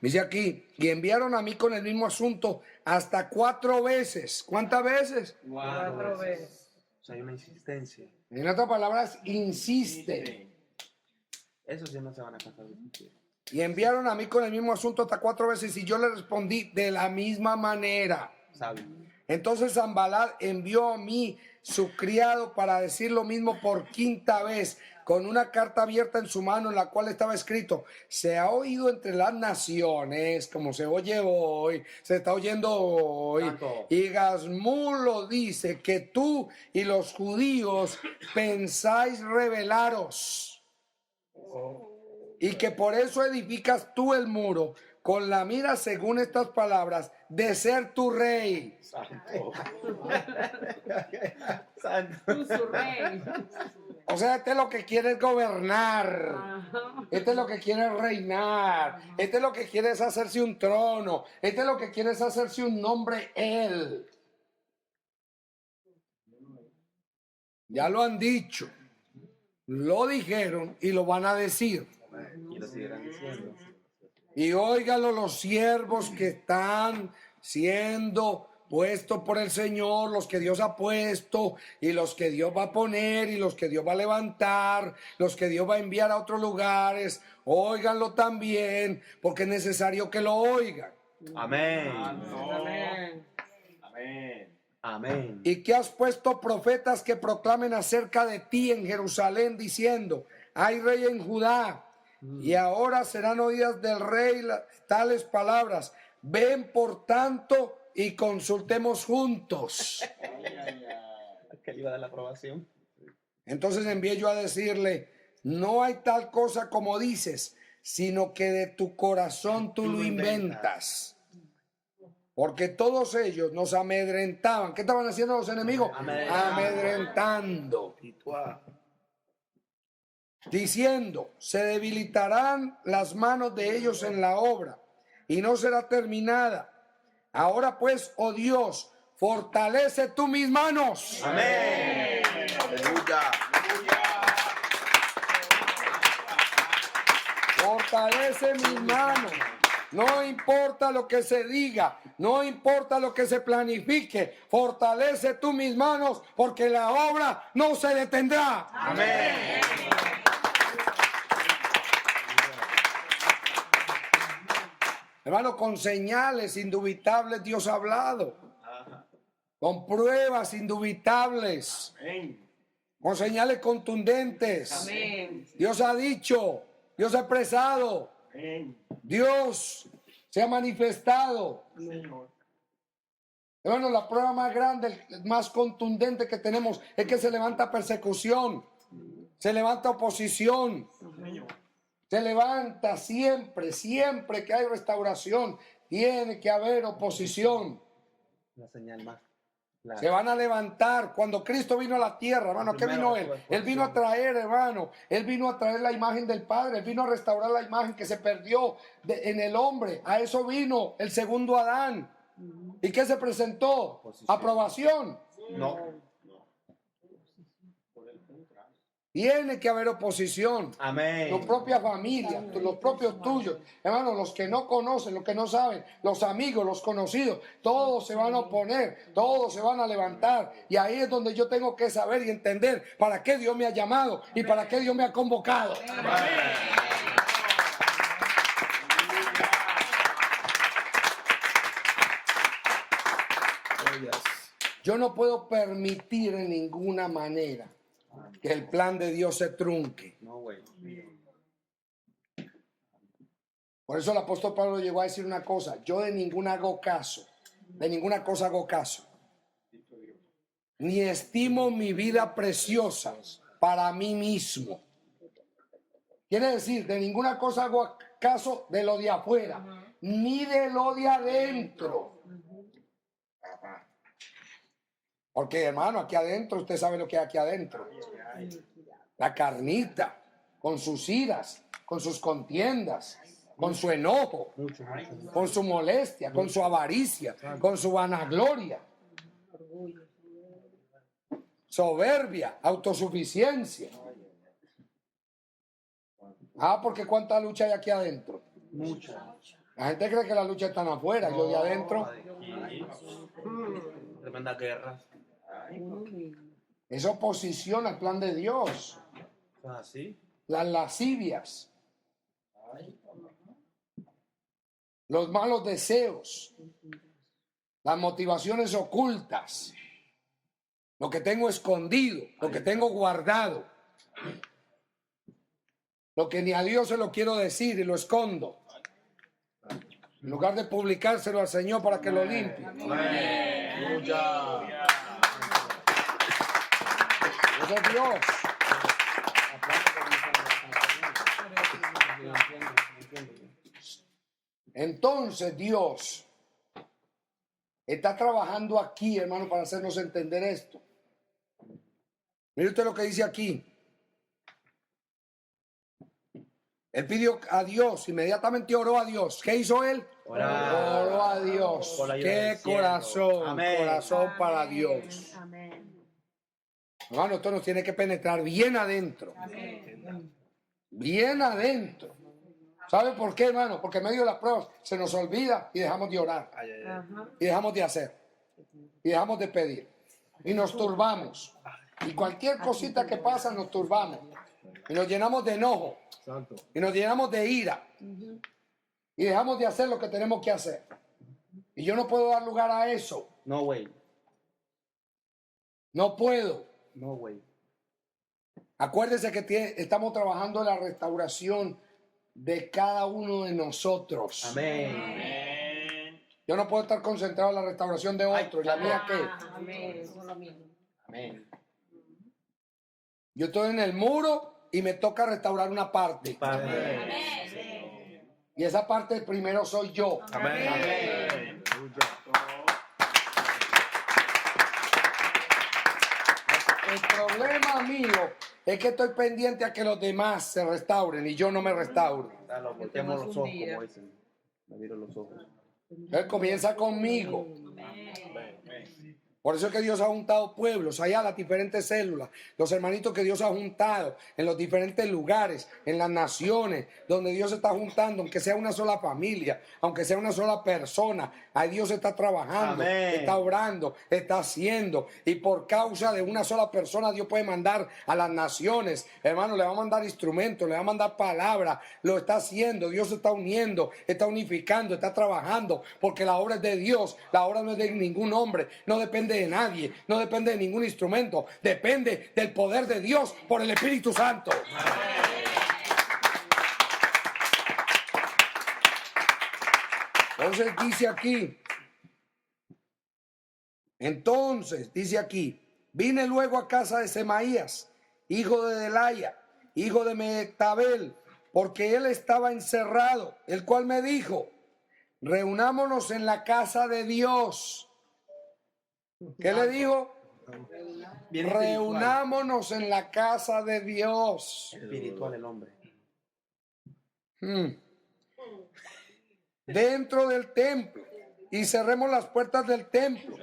Dice aquí, y enviaron a mí con el mismo asunto hasta 4 veces. ¿Cuántas veces? 4 veces. O sea, hay una insistencia. En otras palabras, insiste. Eso sí no se van a cansar de discutir. Y enviaron a mí con el mismo asunto hasta 4 veces y yo le respondí de la misma manera. Sabio. Entonces Sanballat envió a mí su criado para decir lo mismo por 5ª vez, con una carta abierta en su mano en la cual estaba escrito: se ha oído entre las naciones, como se oye hoy, se está oyendo hoy, Santo. y Gazmulo dice que tú y los judíos pensáis rebelaros, y que por eso edificas tú el muro, con la mira, según estas palabras, de ser tu rey. Santo. Santo. Tú, su rey. O sea, este es lo que quiere es gobernar. Ajá. Este es lo que quiere es reinar. Este es lo que quiere es hacerse un trono. Este es lo que quiere es hacerse un nombre él. Ya lo han dicho. Lo dijeron y lo van a decir. Y lo seguirán diciendo. Y óiganlo los siervos que están siendo puestos por el Señor, los que Dios ha puesto y los que Dios va a poner y los que Dios va a levantar, los que Dios va a enviar a otros lugares. Óiganlo también, porque es necesario que lo oigan. Amén. Amén. Amén. Amén. Y que has puesto profetas que proclamen acerca de ti en Jerusalén, diciendo: hay rey en Judá. Y ahora serán oídas del rey tales palabras: ven por tanto y consultemos juntos. Que le iba a dar la aprobación. Entonces envié yo a decirle: no hay tal cosa como dices, sino que de tu corazón tú lo inventas. Porque todos ellos nos amedrentaban. ¿Qué estaban haciendo los enemigos? Amedrentando. Diciendo: se debilitarán las manos de ellos en la obra y no será terminada. Ahora pues, oh Dios, fortalece tú mis manos. Amén. Aleluya. Fortalece mis manos. No importa lo que se diga, no importa lo que se planifique, fortalece tú mis manos, porque la obra no se detendrá. Amén. Hermano, con señales indubitables Dios ha hablado. Con pruebas indubitables. Con señales contundentes. Amén. Dios ha dicho, Dios ha expresado, Dios se ha manifestado. Hermano, la prueba más grande, más contundente que tenemos es que se levanta persecución, se levanta oposición. Se levanta siempre, siempre que hay restauración, tiene que haber oposición. La señal más clara. Se van a levantar. Cuando Cristo vino a la tierra, hermano, ¿qué vino Él? Él vino a traer, hermano, Él vino a traer la imagen del Padre, Él vino a restaurar la imagen que se perdió en el hombre. A eso vino el segundo Adán. ¿Y qué se presentó? Aprobación. No. Tiene que haber oposición. Amén. Tu propia familia, los propios tuyos, hermano, los que no conocen, los que no saben, los amigos, los conocidos, todos se van a oponer, todos se van a levantar. Y ahí es donde yo tengo que saber y entender para qué Dios me ha llamado y para qué Dios me ha convocado. Yo no puedo permitir en ninguna manera que el plan de Dios se trunque. No, güey. Por eso el apóstol Pablo llegó a decir una cosa: yo de ninguna hago caso, de ninguna cosa hago caso, ni estimo mi vida preciosa para mí mismo. Quiere decir, de ninguna cosa hago caso de lo de afuera, ni de lo de adentro. Porque, hermano, aquí adentro, usted sabe lo que hay aquí adentro. La carnita, con sus iras, con sus contiendas, con su enojo, con su molestia, con su avaricia, con su vanagloria, soberbia, autosuficiencia. Porque ¿cuánta lucha hay aquí adentro? Mucha. La gente cree que la lucha está afuera, yo de adentro. Tremenda guerra. Es oposición al plan de Dios. Así. Las lascivias, los malos deseos, las motivaciones ocultas, lo que tengo escondido, lo que tengo guardado, lo que ni a Dios se lo quiero decir y lo escondo, en lugar de publicárselo al Señor para que lo limpie. Eso es Dios. Entonces Dios está trabajando aquí, hermano, para hacernos entender esto. Mire usted lo que dice aquí. Él pidió a Dios, inmediatamente oró a Dios. ¿Qué hizo él? Orar. Oró a Dios. Por la ayuda Qué del cielo. corazón, Amén. corazón para Dios. Amén. Hermano, esto nos tiene que penetrar bien adentro. Amén. Bien adentro. ¿Sabe por qué, hermano? Porque en medio de las pruebas se nos olvida y dejamos de orar. Ajá. Y dejamos de hacer. Y dejamos de pedir. Y nos turbamos. Y cualquier cosita que pasa nos turbamos. Y nos llenamos de enojo. Santo. Y nos llenamos de ira. Y dejamos de hacer lo que tenemos que hacer. Y yo no puedo dar lugar a eso. No way. No puedo. No way. Acuérdese que estamos trabajando en la restauración de cada uno de nosotros. Amén. Yo no puedo estar concentrado en la restauración de otro. ¿Y la mía qué? Amén. Eso es lo mismo. Amén. Yo estoy en el muro y me toca restaurar una parte. Padre. Y esa parte primero soy yo. Amén. Amén. El problema mío es que estoy pendiente a que los demás se restauren y yo no me restauro. Dale, volteamos los ojos, como dicen. Me miro los ojos. Él comienza conmigo. Por eso es que Dios ha juntado pueblos, allá las diferentes células, los hermanitos que Dios ha juntado en los diferentes lugares, en las naciones, donde Dios está juntando, aunque sea una sola familia, aunque sea una sola persona, ahí Dios está trabajando, Amén. está orando, está haciendo, y por causa de una sola persona Dios puede mandar a las naciones, hermano, le va a mandar instrumentos, le va a mandar palabras, lo está haciendo, Dios se está uniendo, está unificando, está trabajando, porque la obra es de Dios, la obra no es de ningún hombre, no depende de nadie, no depende de ningún instrumento, depende del poder de Dios por el Espíritu Santo. Entonces dice aquí, vine luego a casa de Semaías, hijo de Delaya, hijo de Metabel, porque él estaba encerrado, el cual me dijo, reunámonos en la casa de Dios. ¿Qué le dijo? Bien Reunámonos en la casa de Dios. espiritual el hombre. Dentro del templo. Y cerremos las puertas del templo.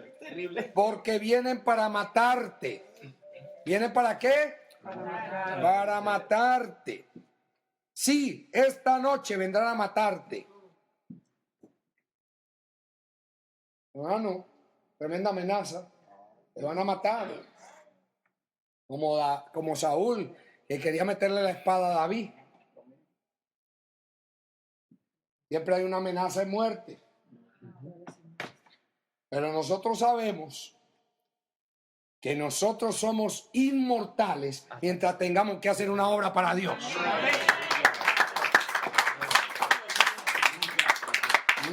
Porque vienen para matarte. ¿Vienen para qué? Para matarte. Sí, esta noche vendrán a matarte. Hermano, tremenda amenaza. Te van a matar. Como Saúl, que quería meterle la espada a David. Siempre hay una amenaza de muerte. Pero nosotros sabemos que nosotros somos inmortales mientras tengamos que hacer una obra para Dios.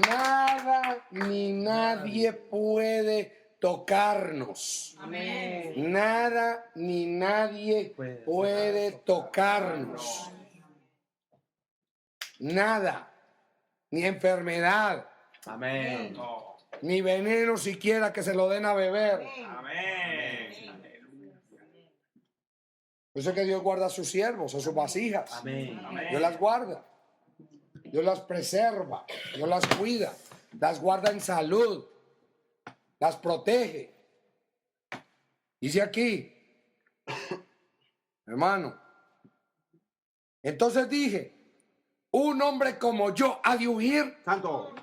Nada ni nadie puede tocarnos. Amén. Nada ni nadie puede tocarnos. Nada. Ni enfermedad. Amén. Ni veneno siquiera que se lo den a beber. Por eso es que Dios guarda a sus siervos, a sus vasijas. Amén. Dios las guarda. Dios las preserva. Dios las cuida. Las guarda en salud. Las protege. Dice aquí, hermano. Entonces dije, un hombre como yo ha de huir. Santo.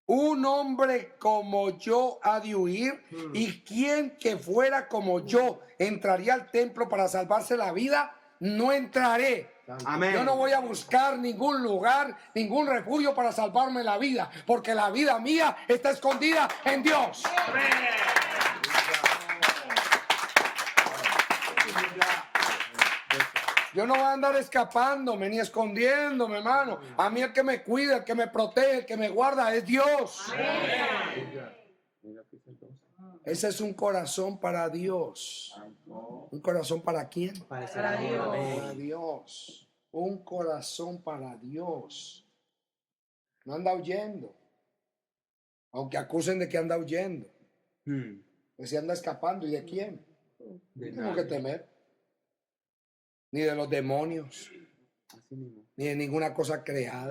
Un hombre como yo ha de huir, y quien que fuera como yo entraría al templo para salvarse la vida, no entraré. Amén. Yo no voy a buscar ningún lugar, ningún refugio para salvarme la vida, porque la vida mía está escondida en Dios. Yo no voy a andar escapándome ni escondiéndome, hermano. A mí el que me cuida, el que me protege, el que me guarda es Dios. Mira, aquí está entonces. Ese es un corazón para Dios. ¿Un corazón para quién? Para Dios. Para Dios. Un corazón para Dios. No anda huyendo. Aunque acusen de que anda huyendo. Pues si anda escapando, ¿y de quién? No tengo que temer. Ni de los demonios, Así mismo. ni de ninguna cosa creada.